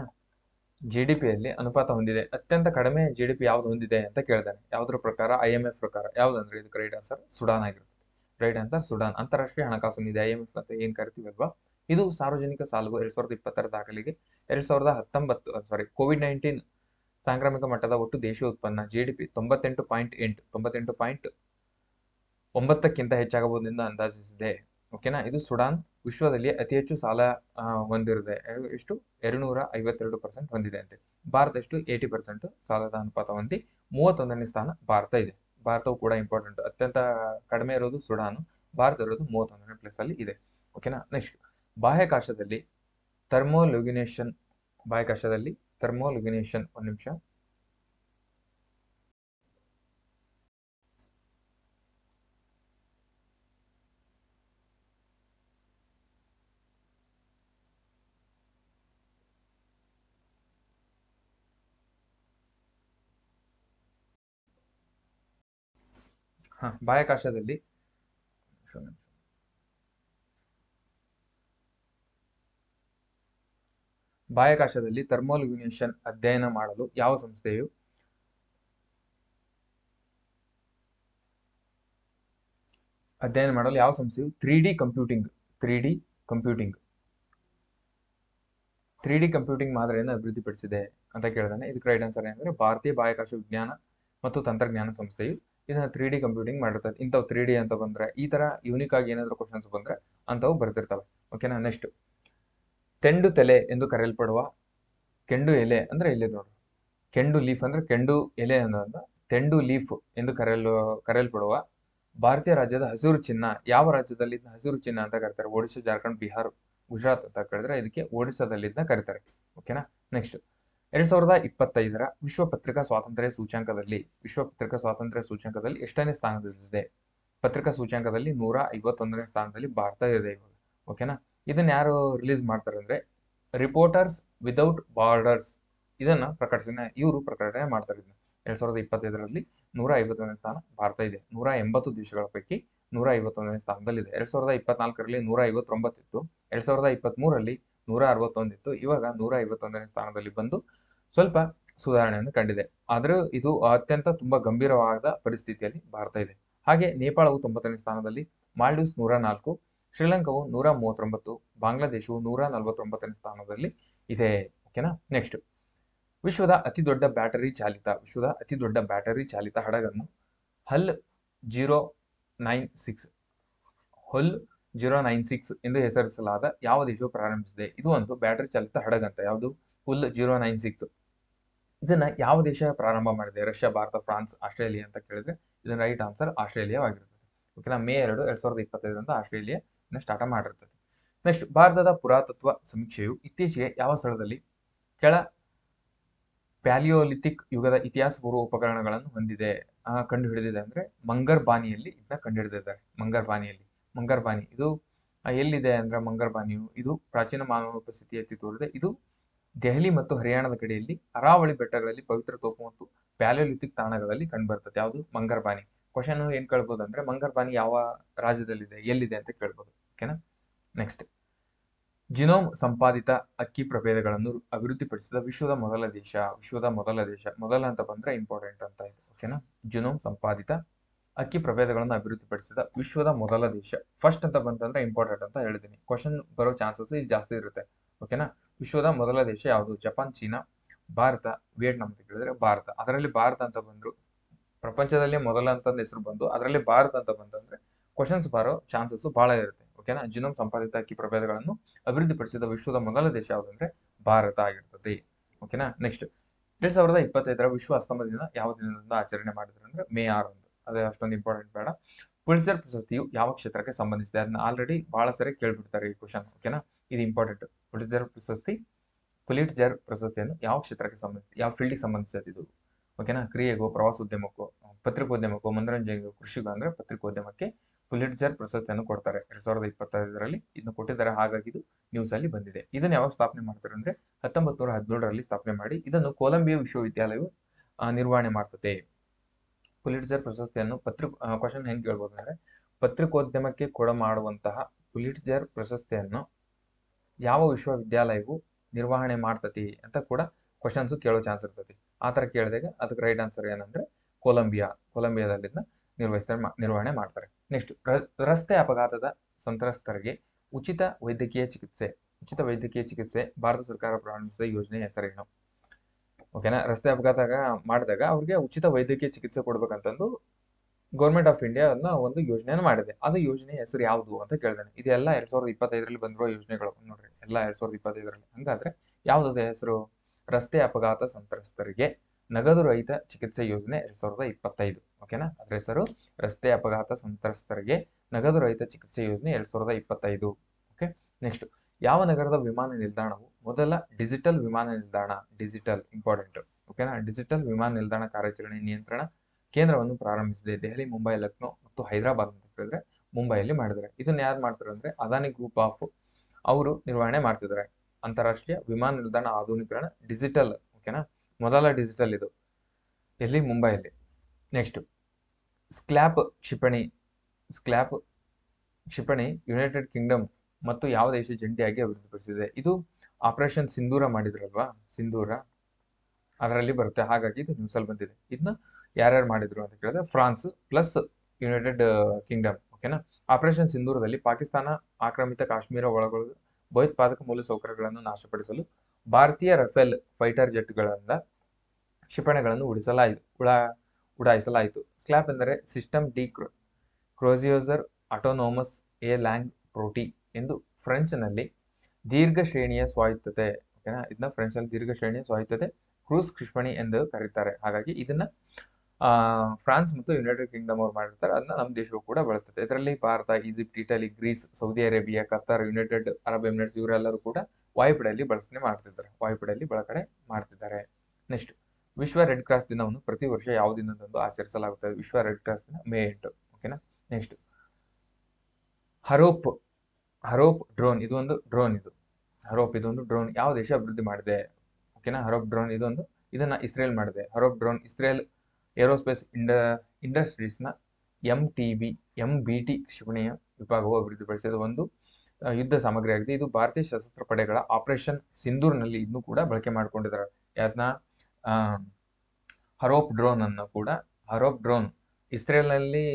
GDPಯಲ್ಲಿ ಅನುಪಾತ ಹೊಂದಿದೆ? ಅತ್ಯಂತ ಕಡಿಮೆ GDP ಯಾವ್ದು ಹೊಂದಿದೆ ಅಂತ ಕೇಳಿದಾನೆ. ಯಾವ್ದ್ರ ಪ್ರಕಾರ? IMF ಪ್ರಕಾರ. ಯಾವ್ದಂದ್ರೆ ಇದು ರೈಟ್ ಆನ್ಸರ್ ಸುಡಾನ್ ಆಗಿರುತ್ತೆ. Right answer Sudan. ಅಂತಾರಾಷ್ಟ್ರೀಯ ಹಣಕಾಸು ನಿಧಿ IMF ಅಂತ ಏನ್ ಕರಿತೀವಲ್ವಾ, ಇದು ಸಾರ್ವಜನಿಕ ಸಾಲವು 2020 ದಾಖಲೆಗೆ 2019 ಕೋವಿಡ್-19 ಸಾಂಕ್ರಾಮಿಕ ಮಟ್ಟದ ಒಟ್ಟು ದೇಶೀಯ ಉತ್ಪನ್ನ GDP 98.9ಕ್ಕಿಂತ ಹೆಚ್ಚಾಗಬಹುದೆಂದು ಅಂದಾಜಿಸಿದೆ. ಓಕೆನಾ. ಇದು ಸುಡಾನ್ ವಿಶ್ವದಲ್ಲಿ ಅತಿ ಹೆಚ್ಚು ಸಾಲ ಹೊಂದಿರುತ್ತೆ. ಎಷ್ಟು? 252% ಹೊಂದಿದೆ ಅಂತೆ. ಭಾರತ ಎಷ್ಟು? 80% ಸಾಲದ ಅನುಪಾತ ಹೊಂದಿ 31ನೇ ಸ್ಥಾನ ಭಾರತ ಇದೆ. ಭಾರತವು ಕೂಡ ಇಂಪಾರ್ಟೆಂಟ್. ಅತ್ಯಂತ ಕಡಿಮೆ ಇರೋದು ಸುಡಾನ್, ಭಾರತ ಇರೋದು 31ನೇ ಪ್ಲೇಸ್ ಅಲ್ಲಿ ಇದೆ. ಓಕೆನಾ. ನೆಕ್ಸ್ಟ್, ಬಾಹ್ಯಾಕಾಶದಲ್ಲಿ ಥರ್ಮೋಲ್ಯುಗಿನೇಷನ್ ಒಂದ್ ನಿಮಿಷ. ಬಾಹ್ಯಾಕಾಶದಲ್ಲಿ ಥರ್ಮೋಲ್ಯುಗಿನೇಷನ್ ಅಧ್ಯಯನ ಮಾಡಲು ಯಾವ ಸಂಸ್ಥೆಯು 3D ಕಂಪ್ಯೂಟಿಂಗ್ ಮಾದರಿಯನ್ನು ಅಭಿವೃದ್ಧಿಪಡಿಸಿದೆ ಅಂತ ಕೇಳಿದಾನೆ. ಇದಕ್ಕೆ ರೈಟ್ ಆನ್ಸರ್ ಏನಂದ್ರೆ ಭಾರತೀಯ ಬಾಹ್ಯಾಕಾಶ ವಿಜ್ಞಾನ ಮತ್ತು ತಂತ್ರಜ್ಞಾನ ಸಂಸ್ಥೆಯು ಇದನ್ನ 3D ಕಂಪ್ಯೂಟಿಂಗ್ ಮಾಡಿರ್ತದೆ. ಇಂಥವು 3D ಅಂತ ಬಂದ್ರೆ, ಈ ತರ ಯೂನಿಕ್ ಆಗಿ ಏನಾದ್ರು ಕ್ವಶನ್ಸ್ ಬಂದ್ರೆ ಅಂತವು ಬರ್ತಿರ್ತವೆ. ಓಕೆನಾ. ನೆಕ್ಸ್ಟ್, ತೆಂಡು ತಲೆ ಎಂದು ಕರೆಯಲ್ಪಡುವ, ಕೆಂಡು ಎಲೆ ಅಂದ್ರೆ ಇಲ್ಲಿ ನೋಡ್ರಿ, ಕೆಂಡು ಲೀಫ್ ಅಂದ್ರೆ ಕೆಂಡು ಎಲೆ ಅನ್ನೋದನ್ನ ತೆಂಡು ಲೀಫ್ ಎಂದು ಕರೆಯಲ್ಪಡುವ ಭಾರತೀಯ ರಾಜ್ಯದ ಹಸಿರು ಚಿನ್ನ ಯಾವ ರಾಜ್ಯದಲ್ಲಿ ಹಸಿರು ಚಿನ್ನ ಅಂತ ಕರೀತಾರೆ? ಒಡಿಶಾ, ಜಾರ್ಖಂಡ್, ಬಿಹಾರ್, ಗುಜರಾತ್ ಅಂತ ಕೇಳಿದ್ರೆ ಇದಕ್ಕೆ ಒಡಿಶಾದಲ್ಲಿ ಕರೀತಾರೆ. ಓಕೆನಾ. ನೆಕ್ಸ್ಟ್, 2025 ವಿಶ್ವ ಪತ್ರಿಕಾ ಸ್ವಾತಂತ್ರ್ಯ ಸೂಚ್ಯಂಕದಲ್ಲಿ ಎಷ್ಟನೇ ಸ್ಥಾನದಲ್ಲಿದೆ? ಪತ್ರಿಕಾ ಸೂಚ್ಯಂಕದಲ್ಲಿ 151ನೇ ಸ್ಥಾನದಲ್ಲಿ ಭಾರತ ಇದೆ ಇವಾಗ. ಓಕೆನಾ. ಇದನ್ನ ಯಾರು ರಿಲೀಸ್ ಮಾಡ್ತಾರೆ ಅಂದ್ರೆ ರಿಪೋರ್ಟರ್ಸ್ ವಿದೌಟ್ ಬಾರ್ಡರ್ಸ್ ಇದನ್ನ ಇವರು ಪ್ರಕಟಣೆ ಮಾಡ್ತಾರೆ. 2025ರಲ್ಲಿ 151ನೇ ಸ್ಥಾನ ಭಾರತ ಇದೆ. 180 ದೇಶಗಳ ಪೈಕಿ 151ನೇ ಸ್ಥಾನದಲ್ಲಿದೆ. 2024ರಲ್ಲಿ 159 ಇತ್ತು. 2023ರಲ್ಲಿ 161 ಇತ್ತು. ಇವಾಗ 151ನೇ ಸ್ಥಾನದಲ್ಲಿ ಬಂದು ಸ್ವಲ್ಪ ಸುಧಾರಣೆಯನ್ನು ಕಂಡಿದೆ. ಆದ್ರೆ ಇದು ಅತ್ಯಂತ ತುಂಬಾ ಗಂಭೀರವಾದ ಪರಿಸ್ಥಿತಿಯಲ್ಲಿ ಭಾರತ ಇದೆ. ಹಾಗೆ ನೇಪಾಳವು 90ನೇ ಸ್ಥಾನದಲ್ಲಿ, ಮಾಲ್ಡೀವ್ಸ್ 104, ಶ್ರೀಲಂಕಾವು 139, ಬಾಂಗ್ಲಾದೇಶವು 149ನೇ ಸ್ಥಾನದಲ್ಲಿ ಇದೆ. ಓಕೆನಾ. ನೆಕ್ಸ್ಟ್, ವಿಶ್ವದ ಅತಿ ದೊಡ್ಡ ಬ್ಯಾಟರಿ ಚಾಲಿತ ಹಡಗನ್ನು ಹಲ್ 096 ಎಂದು ಹೆಸರಿಸಲಾದ ಯಾವ ದೇಶವು ಪ್ರಾರಂಭಿಸಿದೆ? ಇದು ಒಂದು ಬ್ಯಾಟರಿ ಚಾಲಿತ ಹಡಗಂತ. ಯಾವುದು? ಹುಲ್ 096. ಇದನ್ನ ಯಾವ ದೇಶ ಪ್ರಾರಂಭ ಮಾಡಿದೆ? ರಷ್ಯಾ, ಭಾರತ, ಫ್ರಾನ್ಸ್, ಆಸ್ಟ್ರೇಲಿಯಾ ಅಂತ ಕೇಳಿದ್ರೆ ಇದನ್ನ ರೈಟ್ ಆನ್ಸರ್ ಆಸ್ಟ್ರೇಲಿಯಾವಾಗಿರ್ತದೆ. ಓಕೆನಾ. ಮೇ 2, 2025 ಆಸ್ಟ್ರೇಲಿಯಾ ಸ್ಟಾರ್ಟ್ ಮಾಡಿರ್ತದೆ. ನೆಕ್ಸ್ಟ್, ಭಾರತದ ಪುರಾತತ್ವ ಸಮೀಕ್ಷೆಯು ಇತ್ತೀಚೆಗೆ ಯಾವ ಸ್ಥಳದಲ್ಲಿ ಕೆಳ ಪ್ಯಾಲಿಯೋಲಿಥಿಕ್ ಯುಗದ ಇತಿಹಾಸ ಪೂರ್ವ ಉಪಕರಣಗಳನ್ನು ಕಂಡು ಹಿಡಿದಿದೆ ಅಂದ್ರೆ ಮಂಗರ್ಬಾನಿಯಲ್ಲಿ ಇದನ್ನ ಕಂಡು ಹಿಡಿದಿದ್ದಾರೆ. ಮಂಗರ್ಬಾನಿ ಇದು ಎಲ್ಲಿದೆ ಅಂದ್ರೆ ಇದು ಪ್ರಾಚೀನ ಮಾನವ ಉಪಸ್ಥಿತಿ ಎತ್ತಿ ತೋರಿದೆ. ಇದು ದೆಹಲಿ ಮತ್ತು ಹರಿಯಾಣದ ಕಡೆಯಲ್ಲಿ ಅರಾವಳಿ ಬೆಟ್ಟಗಳಲ್ಲಿ ಪವಿತ್ರ ತೋಪು ಮತ್ತು ಪ್ಯಾಲಿಯೋಲಿಥಿಕ್ ತಾಣಗಳಲ್ಲಿ ಕಂಡು ಬರ್ತದೆ. ಯಾವುದು? ಮಂಗರ್ಬಾನಿ. ಕ್ವಶನ್ ಏನ್ ಕೇಳ್ಬೋದು ಅಂದ್ರೆ ಮಂಗರ್ಬಾನಿ ಯಾವ ರಾಜ್ಯದಲ್ಲಿದೆ, ಎಲ್ಲಿದೆ ಅಂತ ಕೇಳ್ಬೋದು. ಓಕೆನಾ. ನೆಕ್ಸ್ಟ್, ಜಿನೋಮ್ ಸಂಪಾದಿತ ಅಕ್ಕಿ ಪ್ರಭೇದಗಳನ್ನು ಅಭಿವೃದ್ಧಿಪಡಿಸಿದ ವಿಶ್ವದ ಮೊದಲ ದೇಶ. ಮೊದಲ ಅಂತ ಬಂದ್ರೆ ಇಂಪಾರ್ಟೆಂಟ್ ಅಂತ ಇದೆ. ಓಕೆನಾ. ಜಿನೋಮ್ ಸಂಪಾದಿತ ಅಕ್ಕಿ ಪ್ರಭೇದಗಳನ್ನು ಅಭಿವೃದ್ಧಿಪಡಿಸಿದ ವಿಶ್ವದ ಮೊದಲ ದೇಶ. ಫಸ್ಟ್ ಅಂತ ಬಂತಂದ್ರೆ ಇಂಪಾರ್ಟೆಂಟ್ ಅಂತ ಹೇಳಿದ್ದೀನಿ. ಕ್ವಶನ್ ಬರೋ ಚಾನ್ಸಸ್ ಜಾಸ್ತಿ ಇರುತ್ತೆ. ಓಕೆನಾ. ವಿಶ್ವದ ಮೊದಲ ದೇಶ ಯಾವುದು? ಜಪಾನ್, ಚೀನಾ, ಭಾರತ, ವಿಯೆಟ್ನಾಂ ಅಂತ ಕೇಳಿದ್ರೆ ಭಾರತ. ಅದರಲ್ಲಿ ಭಾರತ ಅಂತ ಬಂದ್ರು, ಪ್ರಪಂಚದಲ್ಲಿ ಮೊದಲ ಅಂತಂದು ಹೆಸರು ಬಂದು ಅದರಲ್ಲಿ ಭಾರತ ಅಂತ ಬಂತಂದ್ರೆ ಕ್ವಶನ್ಸ್ ಬರೋ ಚಾನ್ಸಸ್ ಬಹಳ ಇರುತ್ತೆ. ಓಕೆನಾ. ಜಿನೋಮ್ ಸಂಪಾದಿತ ಅಕ್ಕಿ ಪ್ರಭೇದಗಳನ್ನು ಅಭಿವೃದ್ಧಿಪಡಿಸಿದ ವಿಶ್ವದ ಮೊದಲ ದೇಶ ಯಾವುದಂದ್ರೆ ಭಾರತ ಆಗಿರ್ತದೆ. ಓಕೆನಾ. ನೆಕ್ಸ್ಟ್, 2025 ವಿಶ್ವ ಅಸ್ತಮ ದಿನ ಯಾವ ದಿನದಿಂದ ಆಚರಣೆ ಮಾಡಿದ್ರು ಅಂದ್ರೆ ಮೇ 6 ಅಂತ. ಅದೇ ಅಷ್ಟೊಂದು ಇಂಪಾರ್ಟೆಂಟ್ ಬೇಡ. ಪುಲಿಟ್ಜರ್ ಪ್ರಶಸ್ತಿಯು ಯಾವ ಕ್ಷೇತ್ರಕ್ಕೆ ಸಂಬಂಧಿಸಿದೆ? ಅದನ್ನ ಆಲ್ರೆಡಿ ಬಹಳ ಸರಿ ಕೇಳ್ಬಿಡ್ತಾರೆ ಈ ಕ್ವಶನ್. ಓಕೆನಾ. ಇದು ಇಂಪಾರ್ಟೆಂಟ್. ಪುಲಿಟ್ಜರ್ ಪ್ರಶಸ್ತಿಯನ್ನು ಯಾವ ಕ್ಷೇತ್ರಕ್ಕೆ ಸಂಬಂಧಿಸಿ, ಯಾವ ಫೀಲ್ಡ್ಗೆ ಸಂಬಂಧಿಸಿದೆ ಇದು? ಓಕೆನಾ. ಕ್ರಿಯೆಗೋ, ಪ್ರವಾಸೋದ್ಯಮಕ್ಕೋ, ಪತ್ರಿಕೋದ್ಯಮಕ್ಕೋ, ಮನೋರಂಜನೆಗೋ, ಕೃಷಿಗೋ ಅಂದ್ರೆ ಪತ್ರಿಕೋದ್ಯಮಕ್ಕೆ ಪುಲಿಟ್ಜರ್ ಪ್ರಶಸ್ತಿಯನ್ನು ಕೊಡ್ತಾರೆ 2025ರಲ್ಲಿ. ಇದನ್ನು ಕೊಟ್ಟಿದ್ದಾರೆ, ಹಾಗಾಗಿ ಇದು ನ್ಯೂಸ್ ಅಲ್ಲಿ ಬಂದಿದೆ. ಇದನ್ನ ಯಾವಾಗ ಸ್ಥಾಪನೆ ಮಾಡ್ತಾರೆ ಅಂದ್ರೆ 1917ರಲ್ಲಿ ಸ್ಥಾಪನೆ ಮಾಡಿ ಇದನ್ನು ಕೊಲಂಬಿಯಾ ವಿಶ್ವವಿದ್ಯಾಲಯವು ನಿರ್ವಹಣೆ ಮಾಡ್ತದೆ. ಪುಲಿಟ್ಜರ್ ಪ್ರಶಸ್ತಿಯನ್ನು ಕ್ವಶನ್ ಹೆಂಗ್ ಕೇಳ್ಬೋದು ಅಂದ್ರೆ, ಪತ್ರಿಕೋದ್ಯಮಕ್ಕೆ ಕೊಡಮಾಡುವಂತಹ ಪುಲಿಟ್ಜರ್ ಪ್ರಶಸ್ತಿಯನ್ನು ಯಾವ ವಿಶ್ವವಿದ್ಯಾಲಯವು ನಿರ್ವಹಣೆ ಮಾಡ್ತತಿ ಅಂತ ಕೂಡ ಕ್ವಶನ್ಸ್ ಕೇಳೋ ಚಾನ್ಸ್ ಇರ್ತತಿ. ಆ ತರ ಕೇಳಿದಾಗ ಅದಕ್ಕೆ ರೈಟ್ ಆನ್ಸರ್ ಏನಂದ್ರೆ ಕೊಲಂಬಿಯಾದಲ್ಲಿ ನಿರ್ವಹಣೆ ಮಾಡ್ತಾರೆ. ನೆಕ್ಸ್ಟ್, ರಸ್ತೆ ಅಪಘಾತದ ಸಂತ್ರಸ್ತರಿಗೆ ಉಚಿತ ವೈದ್ಯಕೀಯ ಚಿಕಿತ್ಸೆ ಭಾರತ ಸರ್ಕಾರ ಪ್ರಾರಂಭಿಸಿದ ಯೋಜನೆ ಹೆಸರೇನು? ಓಕೆನಾ. ರಸ್ತೆ ಅಪಘಾತ ಮಾಡಿದಾಗ ಅವ್ರಿಗೆ ಉಚಿತ ವೈದ್ಯಕೀಯ ಚಿಕಿತ್ಸೆ ಕೊಡ್ಬೇಕಂತಂದು ಗೌರ್ಮೆಂಟ್ ಆಫ್ ಇಂಡಿಯಾ ಅದನ್ನ ಒಂದು ಯೋಜನೆಯನ್ನು ಮಾಡಿದೆ. ಅದು ಯೋಜನೆ ಹೆಸರು ಯಾವುದು ಅಂತ ಕೇಳಿದಾನೆ. ಇದೆಲ್ಲ 2025ರಲ್ಲಿ ಬಂದಿರುವ ಯೋಜನೆಗಳು ನೋಡ್ರಿ, ಎಲ್ಲ 2025ರಲ್ಲಿ. ಹಂಗಾದ್ರೆ ಯಾವ್ದು ಹೆಸರು? ರಸ್ತೆ ಅಪಘಾತ ಸಂತ್ರಸ್ತರಿಗೆ ನಗದು ರಹಿತ ಚಿಕಿತ್ಸೆ ಯೋಜನೆ 2025. ಓಕೆನಾ. ಅದ್ರ ಹೆಸರು ರಸ್ತೆ ಅಪಘಾತ ಸಂತ್ರಸ್ತರಿಗೆ ನಗದು ರಹಿತ ಚಿಕಿತ್ಸೆ ಯೋಜನೆ 2025. ಓಕೆ. ನೆಕ್ಸ್ಟ್, ಯಾವ ನಗರದ ವಿಮಾನ ನಿಲ್ದಾಣವು ಮೊದಲ ಡಿಜಿಟಲ್ ವಿಮಾನ ನಿಲ್ದಾಣ? Digital important. ಓಕೆನಾ. ಡಿಜಿಟಲ್ ವಿಮಾನ ನಿಲ್ದಾಣ ಕಾರ್ಯಾಚರಣೆ ನಿಯಂತ್ರಣ ಕೇಂದ್ರವನ್ನು ಪ್ರಾರಂಭಿಸಿದೆ. ದೆಹಲಿ, ಮುಂಬೈ, ಲಕ್ನೋ ಮತ್ತು ಹೈದರಾಬಾದ್ ಅಂತ ಹೇಳಿದ್ರೆ ಮುಂಬೈಯಲ್ಲಿ ಮಾಡಿದ್ದಾರೆ. ಇದನ್ನ ಯಾರು ಮಾಡ್ತಾರೆ ಅಂದ್ರೆ ಅದಾನಿ ಗ್ರೂಪ್ ಆಫ್ ಅವರು ನಿರ್ವಹಣೆ ಮಾಡ್ತಿದ್ದಾರೆ. ಅಂತಾರಾಷ್ಟ್ರೀಯ ವಿಮಾನ ನಿಲ್ದಾಣ ಆಧುನೀಕರಣ ಡಿಜಿಟಲ್. ಓಕೆನಾ. ಮೊದಲ ಡಿಜಿಟಲ್ ಇದು ಎಲ್ಲಿ? ಮುಂಬೈಯಲ್ಲಿ. ನೆಕ್ಸ್ಟ್, ಸ್ಕ್ಲ್ಯಾಪ್ ಕ್ಷಿಪಣಿ ಯುನೈಟೆಡ್ ಕಿಂಗ್ಡಮ್ ಮತ್ತು ಯಾವ ದೇಶ ಜಂಟಿಯಾಗಿ ಅಭಿವೃದ್ಧಿಪಡಿಸಿದೆ? ಇದು ಆಪರೇಷನ್ ಸಿಂಧೂರ ಮಾಡಿದ್ರಲ್ವಾ, ಸಿಂಧೂರ ಅದರಲ್ಲಿ ಬರುತ್ತೆ, ಹಾಗಾಗಿ ಇದು ನ್ಯೂಸ್ ಅಲ್ಲಿ ಬಂದಿದೆ. ಇದನ್ನ ಯಾರ್ಯಾರು ಮಾಡಿದ್ರು ಅಂತ ಕೇಳಿದ್ರೆ ಫ್ರಾನ್ಸ್ ಪ್ಲಸ್ ಯುನೈಟೆಡ್ ಕಿಂಗ್ಡಮ್. ಓಕೆನಾ. ಆಪರೇಷನ್ ಸಿಂಧೂರದಲ್ಲಿ ಪಾಕಿಸ್ತಾನ ಆಕ್ರಮಿತ ಕಾಶ್ಮೀರ ಒಳಗೊಳ್ಳ ಭಯೋತ್ಪಾದಕ ಮೂಲಸೌಕರ್ಯಗಳನ್ನು ನಾಶಪಡಿಸಲು ಭಾರತೀಯ ರಫೇಲ್ ಫೈಟರ್ ಜೆಟ್ಗಳಿಂದ ಕ್ಷಿಪಣಿಗಳನ್ನು ಉಡಾಯಿಸಲಾಯಿತು. ಸ್ಕ್ಲ್ಯಾಪ್ ಎಂದರೆ ಸಿಸ್ಟಮ್ ಡಿ ಕ್ರೋಜಿಯೋಸರ್ ಆಟೋನೋಮಸ್ ಎ ಲ್ಯಾಂಗ್ ಪ್ರೋಟಿ ಎಂದು ಫ್ರೆಂಚ್ನಲ್ಲಿ ದೀರ್ಘ ಶ್ರೇಣಿಯ ಸ್ವಾಯತ್ತತೆ. ಓಕೆನಾ. ಇದನ್ನ ಫ್ರೆಂಚ್ನಲ್ಲಿ ದೀರ್ಘ ಶ್ರೇಣಿಯ ಸ್ವಾಯತ್ತತೆ ಕ್ರೂಸ್ ಕ್ಷಿಪಣಿ ಎಂದು ಕರೀತಾರೆ. ಹಾಗಾಗಿ ಇದನ್ನ ಫ್ರಾನ್ಸ್ ಮತ್ತು ಯುನೈಟೆಡ್ ಕಿಂಗ್ಡಮ್ ಅವ್ರು ಮಾಡಿರ್ತಾರೆ. ಅದನ್ನ ನಮ್ಮ ದೇಶವು ಕೂಡ ಬಳಸುತ್ತೆ. ಇದರಲ್ಲಿ Bharat, Egypt, Italy, Greece, Saudi Arabia, Qatar, United Arab Emirates ಇವರೆಲ್ಲರೂ ಕೂಡ ವಾಯುಪಡೆಯಲ್ಲಿ ಬಳಕೆ ಮಾಡ್ತಿದ್ದಾರೆ. ನೆಕ್ಸ್ಟ್, ವಿಶ್ವ ರೆಡ್ ಕ್ರಾಸ್ ದಿನವನ್ನು ಪ್ರತಿ ವರ್ಷ ಯಾವ ದಿನದಂದು ಆಚರಿಸಲಾಗುತ್ತದೆ? ವಿಶ್ವ ರೆಡ್ ಕ್ರಾಸ್ ದಿನ ಮೇ 8. ಓಕೆನಾ. ನೆಕ್ಸ್ಟ್, ಹರೋಪ್ ಡ್ರೋನ್ ಇದೊಂದು ಡ್ರೋನ್ ಯಾವ ದೇಶ ಅಭಿವೃದ್ಧಿ ಮಾಡಿದೆ? ಓಕೆನಾ. ಹರೋಪ್ ಡ್ರೋನ್ ಇದನ್ನ ಇಸ್ರೇಲ್ ಮಾಡಿದೆ. ಹರೋಪ್ ಡ್ರೋನ್ ಇಸ್ರೇಲ್ ಏರೋಸ್ಪೇಸ್ ಇಂಡಸ್ಟ್ರೀಸ್ನ MBT ಕ್ಷಿಪಣಿಯ ವಿಭಾಗವು ಅಭಿವೃದ್ಧಿಪಡಿಸಿದ ಒಂದು ಯುದ್ಧ ಸಾಮಗ್ರಿಯಾಗಿದೆ. ಇದು ಭಾರತೀಯ ಸಶಸ್ತ್ರ ಪಡೆಗಳ ಆಪರೇಷನ್ ಸಿಂಧೂರ್ನಲ್ಲಿ ಇದನ್ನು ಕೂಡ ಬಳಕೆ ಮಾಡಿಕೊಂಡಿದ್ದಾರೆ. ಯಾವ್ದನ್ನ? ಹರೋಪ್ ಡ್ರೋನ್ ಇಸ್ರೇಲ್ನಲ್ಲಿ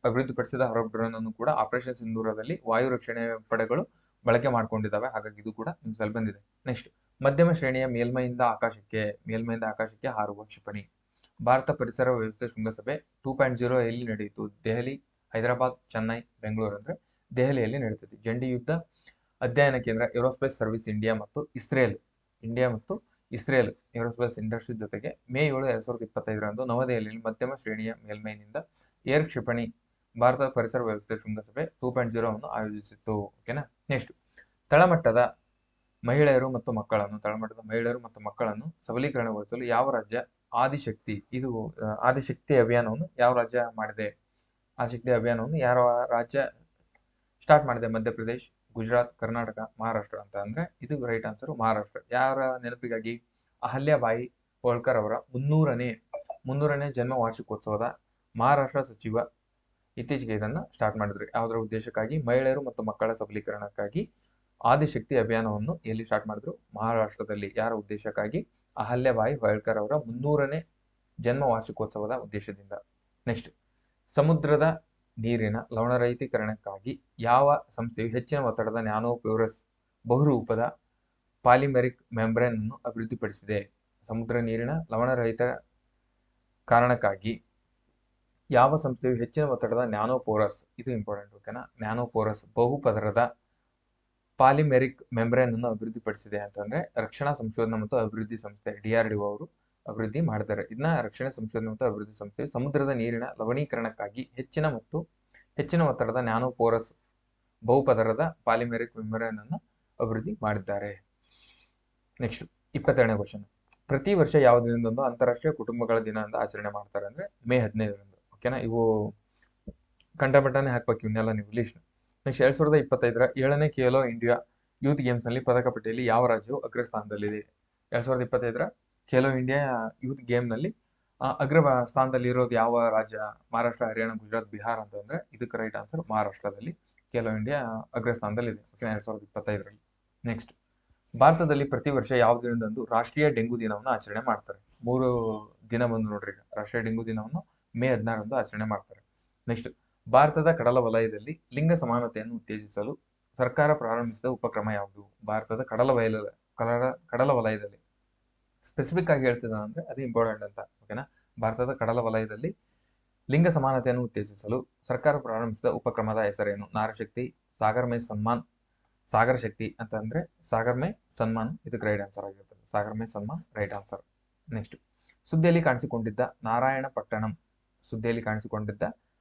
ಅಭಿವೃದ್ಧಿಪಡಿಸಿದ ಹರೋಪ್ ಡ್ರೋನ್ ಅನ್ನು ಕೂಡ ಆಪರೇಷನ್ ಸಿಂಧೂರದಲ್ಲಿ ವಾಯು ರಕ್ಷಣೆ ಪಡೆಗಳು ಬಳಕೆ ಮಾಡ್ಕೊಂಡಿದ್ದಾವೆ. ಹಾಗಾಗಿ ಇದು ಕೂಡ ನ್ಯೂಸ್ ಅಲ್ಲಿ ಬಂದಿದೆ. ನೆಕ್ಸ್ಟ್, ಮಧ್ಯಮ ಶ್ರೇಣಿಯ ಮೇಲ್ಮೈಯಿಂದ ಆಕಾಶಕ್ಕೆ ಹಾರುವ ಕ್ಷಿಪಣಿ. ಭಾರತ ಪರಿಸರ ವ್ಯವಸ್ಥೆ ಶೃಂಗಸಭೆ 2.0 ಎಲ್ಲಿ ನಡೆಯಿತು? ದೆಹಲಿ, ಹೈದರಾಬಾದ್, ಚೆನ್ನೈ, ಬೆಂಗಳೂರು ಅಂದ್ರೆ ದೆಹಲಿಯಲ್ಲಿ ನಡೀತದೆ. ಜಂಟಿ ಯುದ್ಧ ಅಧ್ಯಯನ ಕೇಂದ್ರ ಏರೋಸ್ಪೇಸ್ ಸರ್ವಿಸ್ ಇಂಡಿಯಾ ಮತ್ತು ಇಸ್ರೇಲ್ ಏರೋಸ್ಪೇಸ್ ಇಂಡಸ್ಟ್ರಿ ಜೊತೆಗೆ ಮೇ 7, 2025ರಂದು ನವದೆಹಲಿಯಲ್ಲಿ ಮಧ್ಯಮ ಶ್ರೇಣಿಯ ಮೇಲ್ಮೈನಿಂದ ಏರ್ ಕ್ಷಿಪಣಿ ಭಾರತ ಪರಿಸರ ವ್ಯವಸ್ಥೆ ಶೃಂಗಸಭೆ 2.0 ಅನ್ನು ಆಯೋಜಿಸಿತ್ತು. ಓಕೆನಾ. ನೆಕ್ಸ್ಟ್, ತಳಮಟ್ಟದ ಮಹಿಳೆಯರು ಮತ್ತು ಮಕ್ಕಳನ್ನು ಸಬಲೀಕರಣಗೊಳಿಸಲು ಯಾವ ರಾಜ್ಯ ಆದಿಶಕ್ತಿ ಅಭಿಯಾನವನ್ನು ಯಾವ ರಾಜ್ಯ ಮಾಡಿದೆ? ಆದಿಶಕ್ತಿ ಅಭಿಯಾನವನ್ನು ಯಾವ ರಾಜ್ಯ ಸ್ಟಾರ್ಟ್ ಮಾಡಿದೆ? ಮಧ್ಯಪ್ರದೇಶ್, ಗುಜರಾತ್, ಕರ್ನಾಟಕ, ಮಹಾರಾಷ್ಟ್ರ ಅಂತ. ಅಂದ್ರೆ ಇದು ರೈಟ್ ಆನ್ಸರ್ ಮಹಾರಾಷ್ಟ್ರ. ಯಾರ ನೆನಪಿಗಾಗಿ? ಅಹಲ್ಯಾಬಾಯಿ ಹೋಳ್ಕರ್ ಅವರ 300ನೇ ಜನ್ಮ ವಾರ್ಷಿಕೋತ್ಸವದ ಮಹಾರಾಷ್ಟ್ರ ಸಚಿವ ಇತ್ತೀಚೆಗೆ ಇದನ್ನ ಸ್ಟಾರ್ಟ್ ಮಾಡಿದ್ರು. ಯಾವುದರ ಉದ್ದೇಶಕ್ಕಾಗಿ? ಮಹಿಳೆಯರು ಮತ್ತು ಮಕ್ಕಳ ಸಬಲೀಕರಣಕ್ಕಾಗಿ ಆದಿಶಕ್ತಿ ಅಭಿಯಾನವನ್ನು ಎಲ್ಲಿ ಸ್ಟಾರ್ಟ್ ಮಾಡಿದ್ರು? ಮಹಾರಾಷ್ಟ್ರದಲ್ಲಿ. ಯಾರ ಉದ್ದೇಶಕ್ಕಾಗಿ? ಅಹಲ್ಯಾಬಾಯಿ ಹೋಳ್ಕರ್ ಅವರ 300ನೇ ಜನ್ಮ ವಾರ್ಷಿಕೋತ್ಸವದ ಉದ್ದೇಶದಿಂದ. ನೆಕ್ಸ್ಟ್, ಸಮುದ್ರದ ನೀರಿನ ಲವಣರಹಿತೀಕರಣಕ್ಕಾಗಿ ಯಾವ ಸಂಸ್ಥೆಯು ಹೆಚ್ಚಿನ ಒತ್ತಡದ ನ್ಯಾನೋಪೋರಸ್ ಬಹುರೂಪದ ಪಾಲಿಮೆರಿಕ್ ಮೆಂಬ್ರೇನ್ ಅನ್ನು ಅಭಿವೃದ್ಧಿಪಡಿಸಿದೆ? ಸಮುದ್ರ ನೀರಿನ ಲವಣರಹಿತ ಕಾರಣಕ್ಕಾಗಿ ಯಾವ ಸಂಸ್ಥೆಯು ಹೆಚ್ಚಿನ ಒತ್ತಡದ ನ್ಯಾನೋಪೋರಸ್, ಇದು ಇಂಪಾರ್ಟೆಂಟ್, ಓಕೆನಾ, ನ್ಯಾನೋಪೋರಸ್ ಬಹುಪದರದ ಪಾಲಿಮೆರಿಕ್ ಮೆಂಬ್ರೇನ್ ಅನ್ನು ಅಭಿವೃದ್ಧಿಪಡಿಸಿದೆ ಅಂತಂದ್ರೆ ರಕ್ಷಣಾ ಸಂಶೋಧನಾ ಮತ್ತು ಅಭಿವೃದ್ಧಿ ಸಂಸ್ಥೆ DRDO ಅವರು ಅಭಿವೃದ್ಧಿ ಮಾಡಿದ್ದಾರೆ. ಇದನ್ನ ರಕ್ಷಣಾ ಸಂಶೋಧನಾ ಮತ್ತು ಅಭಿವೃದ್ಧಿ ಸಂಸ್ಥೆ ಸಮುದ್ರದ ನೀರಿನ ಲವಣೀಕರಣಕ್ಕಾಗಿ ಹೆಚ್ಚಿನ ಒತ್ತಡದ ನ್ಯಾನೋಪೋರಸ್ ಬಹುಪದರದ ಪಾಲಿಮೆರಿಕ್ ಮೆಂಬ್ರೇನ್ ಅನ್ನು ಅಭಿವೃದ್ಧಿ ಮಾಡಿದ್ದಾರೆ. ನೆಕ್ಸ್ಟ್ 22ನೇ ಕ್ವಶನ್. ಪ್ರತಿ ವರ್ಷ ಯಾವ ದಿನದಂದು ಅಂತಾರಾಷ್ಟ್ರೀಯ ಕುಟುಂಬಗಳ ದಿನ ಅಂತ ಆಚರಣೆ ಮಾಡ್ತಾರೆ ಅಂದ್ರೆ ಮೇ 15ರಂದು, ಓಕೆನಾ. ಇವು ಕಂಡಪಟ್ಟನೆ ಹಾಕ್ಬೇಕು ಇವನ್ನೆಲ್ಲ ನೀವು ಲಿಸ್ಟ್. ನೆಕ್ಸ್ಟ್ 2025ರ 7ನೇ ಖೇಲೋ ಇಂಡಿಯಾ ಯೂತ್ ಗೇಮ್ಸ್ ನಲ್ಲಿ ಪದಕ ಪಟ್ಟಿಯಲ್ಲಿ ಯಾವ ರಾಜ್ಯವು ಅಗ್ರಸ್ಥಾನದಲ್ಲಿದೆ? 2025ರ ಖೇಲೋ ಇಂಡಿಯಾ ಯೂತ್ ಗೇಮ್ ನಲ್ಲಿ ಅಗ್ರ ಸ್ಥಾನದಲ್ಲಿ ಇರೋದು ಯಾವ ರಾಜ್ಯ? ಮಹಾರಾಷ್ಟ್ರ, ಹರಿಯಾಣ, ಗುಜರಾತ್, ಬಿಹಾರ್ ಅಂತಂದ್ರೆ ಇದಕ್ಕೆ ರೈಟ್ ಆನ್ಸರ್ ಮಹಾರಾಷ್ಟ್ರದಲ್ಲಿ ಖೇಲೋ ಇಂಡಿಯಾ ಅಗ್ರಸ್ಥಾನದಲ್ಲಿದೆ 2025ರಲ್ಲಿ. ನೆಕ್ಸ್ಟ್, ಭಾರತದಲ್ಲಿ ಪ್ರತಿ ವರ್ಷ ಯಾವ ದಿನದಂದು ರಾಷ್ಟ್ರೀಯ ಡೆಂಗು ದಿನವನ್ನು ಆಚರಣೆ ಮಾಡ್ತಾರೆ? 3 ದಿನ ಬಂದು ನೋಡ್ರಿ. ರಾಷ್ಟ್ರೀಯ ಡೆಂಗು ದಿನವನ್ನು ಮೇ 16ರಂದು ಆಚರಣೆ ಮಾಡ್ತಾರೆ. ನೆಕ್ಸ್ಟ್, ಭಾರತದ ಕಡಲ ವಲಯದಲ್ಲಿ ಲಿಂಗ ಸಮಾನತೆಯನ್ನು ಉತ್ತೇಜಿಸಲು ಸರ್ಕಾರ ಪ್ರಾರಂಭಿಸಿದ ಉಪಕ್ರಮ ಯಾವುದು? ಭಾರತದ ಕಡಲ ವಲಯದಲ್ಲಿ ಸ್ಪೆಸಿಫಿಕ್ ಆಗಿ ಹೇಳ್ತಿದ್ದಾನೆ ಅಂದ್ರೆ ಅದು ಇಂಪಾರ್ಟೆಂಟ್ ಅಂತ, ಓಕೆನಾ. ಭಾರತದ ಕಡಲ ವಲಯದಲ್ಲಿ ಲಿಂಗ ಸಮಾನತೆಯನ್ನು ಉತ್ತೇಜಿಸಲು ಸರ್ಕಾರ ಪ್ರಾರಂಭಿಸಿದ ಉಪಕ್ರಮದ ಹೆಸರೇನು? ನಾರಶಕ್ತಿ, ಸಾಗರ ಶಕ್ತಿ ಅಂತ ಅಂದ್ರೆ ಸಾಗರ್ ಮೇ ಸನ್ಮಾನ್, ಇದಕ್ಕೆ ರೈಟ್ ಆನ್ಸರ್ ಆಗಿರ್ತದೆ. Sagar Mein Samman right answer. Next, ಸುದ್ದಿಯಲ್ಲಿ ಕಾಣಿಸಿಕೊಂಡಿದ್ದ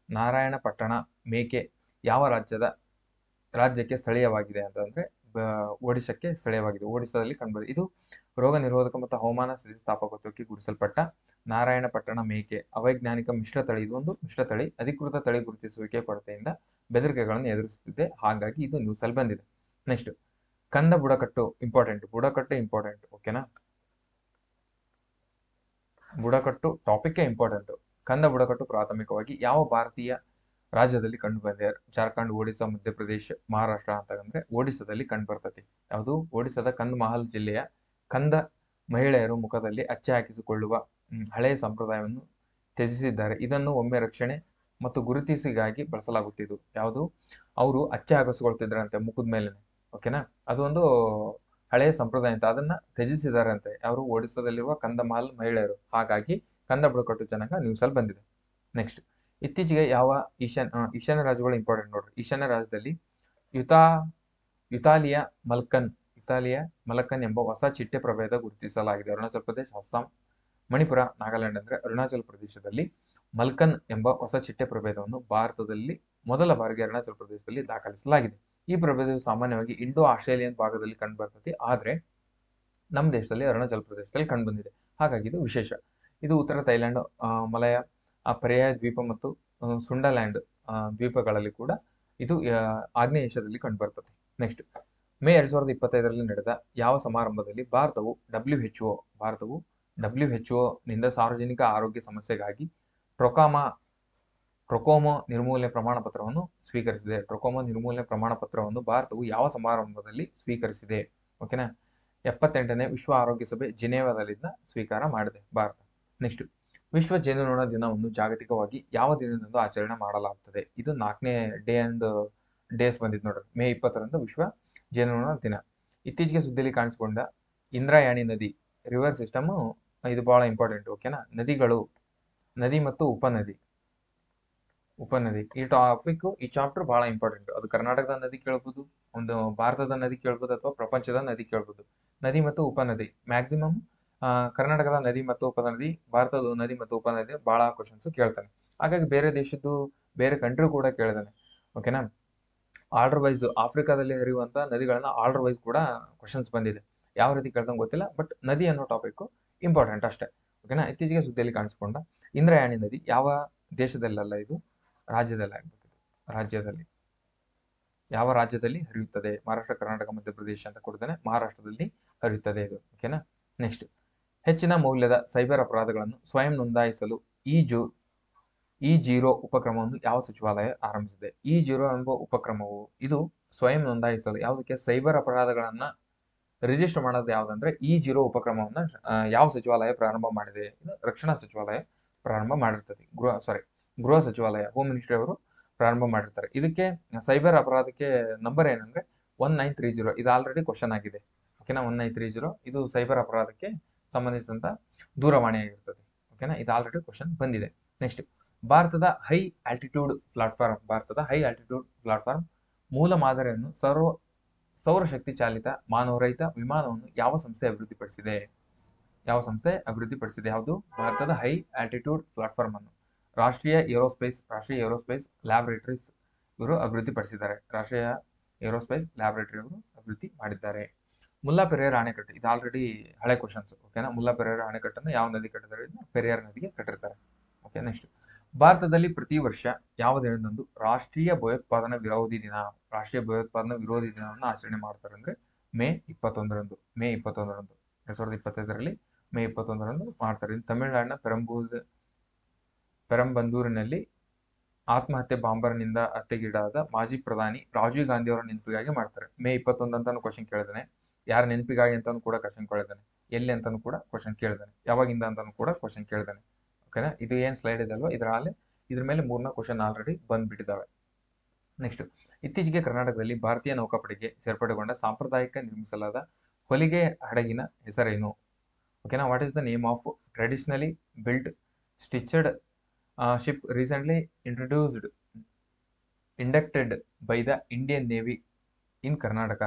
ನಾರಾಯಣಪಟ್ಟಣ ಮೇಕೆ ಯಾವ ರಾಜ್ಯಕ್ಕೆ ಸ್ಥಳೀಯವಾಗಿದೆ ಅಂತಂದ್ರೆ ಒಡಿಶಾಕ್ಕೆ ಸ್ಥಳೀಯವಾಗಿದೆ. ಒಡಿಶಾದಲ್ಲಿ ಕಂಡುಬಂದಿದೆ. ಇದು ರೋಗ ನಿರೋಧಕ ಮತ್ತು ಹವಾಮಾನ ಸ್ಥಿತಿಸ್ಥಾಪಕತ್ವಕ್ಕೆ ಗುರುತಿಸಲ್ಪಟ್ಟ ನಾರಾಯಣಪಟ್ಟಣ ಮೇಕೆ ಅವೈಜ್ಞಾನಿಕ ಮಿಶ್ರತಳಿ. ಇದು ಒಂದು ಮಿಶ್ರತಳಿ. ಅಧಿಕೃತ ತಳಿ ಗುರುತಿಸುವಿಕೆ ಕೊರತೆಯಿಂದ ಬೆದರಿಕೆಗಳನ್ನು ಎದುರಿಸುತ್ತಿದೆ, ಹಾಗಾಗಿ ಇದು ನ್ಯೂಸ್ ಅಲ್ಲಿ ಬಂದಿದೆ. ನೆಕ್ಸ್ಟ್, ಕಂದ ಬುಡಕಟ್ಟು ಇಂಪಾರ್ಟೆಂಟ್, ಓಕೆನಾ. ಬುಡಕಟ್ಟು ಟಾಪಿಕ್ ಇಂಪಾರ್ಟೆಂಟ್. ಕಂದ ಬುಡಕಟ್ಟು ಪ್ರಾಥಮಿಕವಾಗಿ ಯಾವ ಭಾರತೀಯ ರಾಜ್ಯದಲ್ಲಿ ಕಂಡು ಬಂದಿದೆ? ಜಾರ್ಖಂಡ್, ಒಡಿಶಾ, ಮಧ್ಯಪ್ರದೇಶ, ಮಹಾರಾಷ್ಟ್ರ ಅಂತಂದ್ರೆ ಒಡಿಶಾದಲ್ಲಿ ಕಂಡು ಬರ್ತತಿ. ಯಾವುದು? ಒಡಿಶಾದ ಕಂದಮಾಲ್ ಜಿಲ್ಲೆಯ ಕಂದ ಮಹಿಳೆಯರು ಮುಖದಲ್ಲಿ ಅಚ್ಚೆ ಹಾಕಿಸಿಕೊಳ್ಳುವ ಹಳೆಯ ಸಂಪ್ರದಾಯವನ್ನು ತ್ಯಜಿಸಿದ್ದಾರೆ. ಇದನ್ನು ಒಮ್ಮೆ ರಕ್ಷಣೆ ಮತ್ತು ಗುರುತಿಸಿಗಾಗಿ ಬಳಸಲಾಗುತ್ತಿದ್ದು ಯಾವುದು? ಅವರು ಅಚ್ಚೆ ಹಾಕಿಸಿಕೊಳ್ತಿದ್ರಂತೆ ಮುಖದ ಮೇಲೆ, ಓಕೆನಾ. ಅದೊಂದು ಹಳೆಯ ಸಂಪ್ರದಾಯ ಅಂತ, ಅದನ್ನ ತ್ಯಜಿಸಿದಾರಂತೆ ಯಾರು? ಒಡಿಶಾದಲ್ಲಿರುವ ಕಂದಮಾಲ್ ಮಹಿಳೆಯರು. ಹಾಗಾಗಿ ಕಂದ ಬುಡಕಟ್ಟು ಜನಾಂಗ ನ್ಯೂಸ್ ಅಲ್ಲಿ ಬಂದಿದೆ. ನೆಕ್ಸ್ಟ್, ಇತ್ತೀಚೆಗೆ ಯಾವ ಈಶಾನ್ಯ ರಾಜ್ಯಗಳು ಇಂಪಾರ್ಟೆಂಟ್ ನೋಡ್ರಿ. ಈಶಾನ್ಯ ರಾಜ್ಯದಲ್ಲಿ ಯುತಾಲಿಯ ಮಲಕ್ಕನ್ ಎಂಬ ಹೊಸ ಚಿಟ್ಟೆ ಪ್ರಭೇದ ಗುರುತಿಸಲಾಗಿದೆ. ಅರುಣಾಚಲ ಪ್ರದೇಶ, ಅಸ್ಸಾಂ, ಮಣಿಪುರ, ನಾಗಾಲ್ಯಾಂಡ್ ಅಂದ್ರೆ ಅರುಣಾಚಲ ಪ್ರದೇಶದಲ್ಲಿ ಮಲ್ಕನ್ ಎಂಬ ಹೊಸ ಚಿಟ್ಟೆ ಪ್ರಭೇದವನ್ನು ಭಾರತದಲ್ಲಿ ಮೊದಲ ಬಾರಿಗೆ ಅರುಣಾಚಲ ಪ್ರದೇಶದಲ್ಲಿ ದಾಖಲಿಸಲಾಗಿದೆ. ಈ ಪ್ರಭೇದವು ಸಾಮಾನ್ಯವಾಗಿ ಇಂಡೋ ಆಸ್ಟ್ರೇಲಿಯನ್ ಭಾಗದಲ್ಲಿ ಕಂಡು ಬರ್ತದೆ, ಆದ್ರೆ ನಮ್ಮ ದೇಶದಲ್ಲಿ ಅರುಣಾಚಲ ಪ್ರದೇಶದಲ್ಲಿ ಕಂಡು ಬಂದಿದೆ, ಹಾಗಾಗಿ ಇದು ವಿಶೇಷ. ಇದು ಉತ್ತರ ಥೈಲ್ಯಾಂಡ್, ಮಲಯ ಪರ್ಯಾಯ ದ್ವೀಪ ಮತ್ತು ಸುಂಡರ್ಲ್ಯಾಂಡ್ ದ್ವೀಪಗಳಲ್ಲಿ ಕೂಡ ಇದು ಆಗ್ನೇಯ ಏಷ್ಯಾದಲ್ಲಿ ಕಂಡು ಬರ್ತದೆ. ನೆಕ್ಸ್ಟ್, ಮೇ 2025ರಲ್ಲಿ ನಡೆದ ಯಾವ ಸಮಾರಂಭದಲ್ಲಿ ಭಾರತವು WHO ನಿಂದ ಸಾರ್ವಜನಿಕ ಆರೋಗ್ಯ ಸಮಸ್ಯೆಗಾಗಿ ಟ್ರೊಕೋಮಾ ನಿರ್ಮೂಲನೆ ಪ್ರಮಾಣ ಪತ್ರವನ್ನು ಸ್ವೀಕರಿಸಿದೆ? ಟ್ರೊಕೋಮಾ ನಿರ್ಮೂಲನೆ ಪ್ರಮಾಣ ಪತ್ರವನ್ನು ಭಾರತವು ಯಾವ ಸಮಾರಂಭದಲ್ಲಿ ಸ್ವೀಕರಿಸಿದೆ? ಓಕೆನಾ. 78ನೇ ವಿಶ್ವ ಆರೋಗ್ಯ ಸಭೆ ಜಿನೇವಾದಲ್ಲಿಂದ ಸ್ವೀಕಾರ ಮಾಡಿದೆ ಭಾರತ. ನೆಕ್ಸ್ಟ್, ವಿಶ್ವ ಜೇನುನೊಣ ದಿನವನ್ನು ಜಾಗತಿಕವಾಗಿ ಯಾವ ದಿನದಂದು ಆಚರಣೆ ಮಾಡಲಾಗುತ್ತದೆ? ಇದು 4ನೇ ಡೇಸ್ ಬಂದಿದ್ದು ನೋಡ್ರಿ. ಮೇ 20ರಂದು ವಿಶ್ವ ಜೇನುನೊಣ ದಿನ. ಇತ್ತೀಚೆಗೆ ಸುದ್ದಿಯಲ್ಲಿ ಕಾಣಿಸಿಕೊಂಡ ಇಂದ್ರಾಯಣಿ ನದಿ ರಿವರ್ ಸಿಸ್ಟಮ್, ಇದು ಬಹಳ ಇಂಪಾರ್ಟೆಂಟ್, ಓಕೆನಾ. ನದಿ ಮತ್ತು ಉಪನದಿ ಈ ಟಾಪಿಕ್, ಈ ಚಾಪ್ಟರ್ ಬಹಳ ಇಂಪಾರ್ಟೆಂಟ್. ಅದು ಕರ್ನಾಟಕದ ನದಿ ಕೇಳ್ಬೋದು, ಒಂದು ಭಾರತದ ನದಿ ಕೇಳ್ಬೋದು, ಅಥವಾ ಪ್ರಪಂಚದ ನದಿ ಕೇಳ್ಬೋದು. ನದಿ ಮತ್ತು ಉಪನದಿ ಮ್ಯಾಕ್ಸಿಮಮ್ ಕರ್ನಾಟಕದ ನದಿ ಮತ್ತು ಉಪನದಿ, ಭಾರತದ ನದಿ ಮತ್ತು ಉಪನದಿ ಬಹಳ ಕ್ವಶನ್ಸ್ ಕೇಳ್ತಾನೆ. ಹಾಗಾಗಿ ಬೇರೆ ದೇಶದ್ದು ಬೇರೆ ಕಂಟ್ರಿ ಕೂಡ ಕೇಳಿದಾನೆ, ಓಕೆನಾ. ಆರ್ಡರ್ ವೈಸ್ ಆಫ್ರಿಕಾದಲ್ಲಿ ಹರಿಯುವಂತ ನದಿಗಳನ್ನ ಆರ್ಡರ್ ವೈಸ್ ಕೂಡ ಕ್ವಶನ್ಸ್ ಬಂದಿದೆ. ಯಾವ ರೀತಿ ಕೇಳ್ದಂಗೆ ಗೊತ್ತಿಲ್ಲ, ಬಟ್ ನದಿ ಅನ್ನೋ ಟಾಪಿಕ್ ಇಂಪಾರ್ಟೆಂಟ್ ಅಷ್ಟೇ, ಓಕೆನಾ. ಇತ್ತೀಚೆಗೆ ಸುದ್ದಿಯಲ್ಲಿ ಕಾಣಿಸಿಕೊಂಡ ಇಂದ್ರಾಯಣಿ ನದಿ ಯಾವ ದೇಶದಲ್ಲ, ಇದು ರಾಜ್ಯದಲ್ಲಿ ಆಗ್ಬೇಕು. ಯಾವ ರಾಜ್ಯದಲ್ಲಿ ಹರಿಯುತ್ತದೆ? ಮಹಾರಾಷ್ಟ್ರ, ಕರ್ನಾಟಕ, ಮಧ್ಯಪ್ರದೇಶ ಅಂತ ಕೊಡ್ತಾನೆ. ಮಹಾರಾಷ್ಟ್ರದಲ್ಲಿ ಹರಿಯುತ್ತದೆ ಇದು, ಓಕೆನಾ. ನೆಕ್ಸ್ಟ್, ಹೆಚ್ಚಿನ ಮೌಲ್ಯದ ಸೈಬರ್ ಅಪರಾಧಗಳನ್ನು ಸ್ವಯಂ ನೋಂದಾಯಿಸಲು E0 ಉಪಕ್ರಮವನ್ನು ಯಾವ ಸಚಿವಾಲಯ ಆರಂಭಿಸಿದೆ? E0 ಎಂಬ ಉಪಕ್ರಮವು ಇದು ಸ್ವಯಂ ನೋಂದಾಯಿಸಲು ಯಾವುದಕ್ಕೆ ಸೈಬರ್ ಅಪರಾಧಗಳನ್ನ ರಿಜಿಸ್ಟರ್ ಮಾಡೋದು ಯಾವುದಂದ್ರೆ E0 ಉಪಕ್ರಮವನ್ನ ಯಾವ ಸಚಿವಾಲಯ ಪ್ರಾರಂಭ ಮಾಡಿದೆ? ಇದು ರಕ್ಷಣಾ ಸಚಿವಾಲಯ ಪ್ರಾರಂಭ ಮಾಡಿರ್ತದೆ. ಗೃಹ ಸಚಿವಾಲಯ, ಹೋಮ್ ಮಿನಿಸ್ಟ್ರಿ ಅವರು ಪ್ರಾರಂಭ ಮಾಡಿರ್ತಾರೆ. ಇದಕ್ಕೆ ಸೈಬರ್ ಅಪರಾಧಕ್ಕೆ ನಂಬರ್ ಏನಂದ್ರೆ 1930. ಇದು ಆಲ್ರೆಡಿ ಕ್ವಶನ್ ಆಗಿದೆ. ಓಕೆನಾ, 1930 ಇದು ಸೈಬರ್ ಅಪರಾಧಕ್ಕೆ ಸಂಬಂಧಿಸಿದಂತ ದೂರವಾಣಿ ಆಗಿರ್ತದೆ. ಓಕೆನಾ, ಇದು ಆಲ್ರೆಡಿ ಕ್ವಶನ್ ಬಂದಿದೆ. ನೆಕ್ಸ್ಟ್, ಭಾರತದ ಹೈ ಆಲ್ಟಿಟ್ಯೂಡ್ ಪ್ಲಾಟ್ಫಾರ್ಮ್ ಮೂಲ ಮಾದರಿಯನ್ನು ಸೌರಶಕ್ತಿ ಚಾಲಿತ ಮಾನವರಹಿತ ವಿಮಾನವನ್ನು ಯಾವ ಸಂಸ್ಥೆ ಅಭಿವೃದ್ಧಿಪಡಿಸಿದೆ? ಯಾವುದು? ಭಾರತದ ಹೈ ಆಲ್ಟಿಟ್ಯೂಡ್ ಪ್ಲಾಟ್ಫಾರ್ಮ್ ಅನ್ನು ರಾಷ್ಟ್ರೀಯ ಏರೋಸ್ಪೇಸ್ ಲ್ಯಾಬೊರೇಟರೀಸ್ ಇವರು ಅಭಿವೃದ್ಧಿಪಡಿಸಿದ್ದಾರೆ. ರಾಷ್ಟ್ರೀಯ ಏರೋಸ್ಪೇಸ್ ಲ್ಯಾಬೊರೇಟರಿ ಅವರು ಅಭಿವೃದ್ಧಿ ಮಾಡಿದ್ದಾರೆ. ಮುಲ್ಲಾ ಪೆರಿಯಾರ್ ಅಣೆಕಟ್ಟು, ಇದು ಆಲ್ರೆಡಿ ಹಳೆ ಕ್ವಶನ್ಸ್. ಓಕೆನಾ, ಮುಲ್ಲಾ ಪೆರಿಯಾರ್ ಅಣೆಕಟ್ಟನ್ನು ಯಾವ ನದಿ ಕಟ್ಟಿದ್ದಾರೆ? ಪೆರಿಯಾರ್ ನದಿಗೆ ಕಟ್ಟಿರ್ತಾರೆ. ಓಕೆ, ನೆಕ್ಸ್ಟ್, ಭಾರತದಲ್ಲಿ ಪ್ರತಿ ವರ್ಷ ಯಾವ ದಿನದಂದು ರಾಷ್ಟ್ರೀಯ ಭಯೋತ್ಪಾದನಾ ವಿರೋಧಿ ದಿನವನ್ನು ಆಚರಣೆ ಮಾಡ್ತಾರೆ ಅಂದ್ರೆ ಮೇ 21ರಂದು. 2025ರಲ್ಲಿ ಮೇ 21ರಂದು ಮಾಡ್ತಾರೆ. ತಮಿಳುನಾಡಿನ ಪೆರಂಬಂದೂರಿನಲ್ಲಿ ಆತ್ಮಹತ್ಯೆ ಬಾಂಬರ್ನಿಂದ ಹತ್ಯೆಗೀಡಾದ ಮಾಜಿ ಪ್ರಧಾನಿ ರಾಜೀವ್ ಗಾಂಧಿ ಅವರ ನೆನಪಿಗಾಗಿ ಮಾಡ್ತಾರೆ. ಮೇ 21 ಅಂತಾನು ಕ್ವಶನ್ ಕೇಳಿದಾನೆ. ಯಾರ ನೆನಪಿಗಾಗಿ ಅಂತಾನು ಕೂಡ ಕ್ವಶನ್ ಕೇಳಿದಾನೆ. ಎಲ್ಲಿ ಅಂತಾನು ಕೂಡ ಕ್ವಶನ್ ಕೇಳಿದಾನೆ. ಯಾವಾಗಿಂದ ಅಂತಾನು ಕೂಡ ಕ್ವಶನ್ ಕೇಳಿದಾನೆ. ಓಕೆನಾ, ಇದು ಏನ್ ಸ್ಲೈಡ್ ಇದೆ ಅಲ್ವಾ, ಇದ್ರ ಮೇಲೆ 3 ಕ್ವಶನ್ ಆಲ್ರೆಡಿ ಬಂದ್ಬಿಟ್ಟಿದ್ದಾವೆ. ನೆಕ್ಸ್ಟ್, ಇತ್ತೀಚೆಗೆ ಕರ್ನಾಟಕದಲ್ಲಿ ಭಾರತೀಯ ನೌಕಾಪಡೆಗೆ ಸೇರ್ಪಡೆಗೊಂಡ ಸಾಂಪ್ರದಾಯಿಕ ನಿರ್ಮಿಸಲಾದ ಹೊಲಿಗೆ ಹಡಗಿನ ಹೆಸರೇನು? ಓಕೆನಾ, what is the name of traditionally built stitched ship recently inducted by the Indian navy in Karnataka?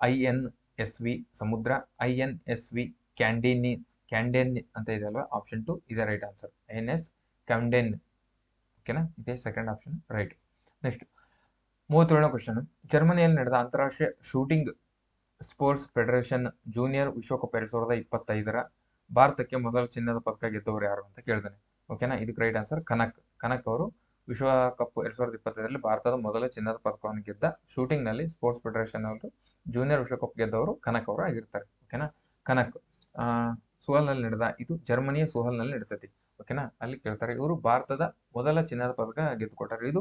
INSV Samudra, INSV ಕ್ಯಾಂಡೆನ್ ಅಂತ ಇದೆ ಅಲ್ವಾ, ಆಪ್ಷನ್ 2 ಇದೆ ರೈಟ್ ಆನ್ಸರ್. INS ಕ್ಯಾಂಡೆನ್. ಓಕೆನಾ, ಇದೆ ಸೆಕೆಂಡ್ ಆಪ್ಷನ್ ರೈಟ್. ನೆಕ್ಸ್ಟ್, 37ನೇ ಕ್ವಶನ್, ಜರ್ಮನಿಯಲ್ಲಿ ನಡೆದ ಅಂತಾರಾಷ್ಟ್ರೀಯ ಶೂಟಿಂಗ್ ಸ್ಪೋರ್ಟ್ಸ್ ಫೆಡರೇಷನ್ ಜೂನಿಯರ್ ವಿಶ್ವಕಪ್ 2025ರ ಭಾರತಕ್ಕೆ ಮೊದಲ ಚಿನ್ನದ ಪದಕ ಗೆದ್ದವರು ಯಾರು ಅಂತ ಕೇಳಿದಾನೆ. ಓಕೆನಾ, ಇದಕ್ಕೆ ರೈಟ್ ಆನ್ಸರ್ ಕನಕ್ ಅವರು ವಿಶ್ವಕಪ್ 2025ರಲ್ಲಿ ಭಾರತದ ಮೊದಲ ಚಿನ್ನದ ಪದಕವನ್ನು ಗೆದ್ದ ಶೂಟಿಂಗ್ ನಲ್ಲಿ ಸ್ಪೋರ್ಟ್ಸ್ ಫೆಡರೇಷನ್ ಅವರು ಜೂನಿಯರ್ ವಿಶ್ವಕಪ್ ಗೆದ್ದವರು ಕನಕ್ ಅವರು ಆಗಿರ್ತಾರೆ. ಓಕೆನಾ, ಕನಕ್ ಸೋಲ್ನಲ್ಲಿ ನಡೆದ, ಇದು ಜರ್ಮನಿಯ ಸೋಲ್ನಲ್ಲಿ ನಡೀತೈತಿ. ಓಕೆನಾ, ಅಲ್ಲಿ ಕೇಳ್ತಾರೆ. ಇವರು ಭಾರತದ ಮೊದಲ ಚಿನ್ನದ ಪದಕ ಗೆದ್ದುಕೊಟ್ಟಾರೆ. ಇದು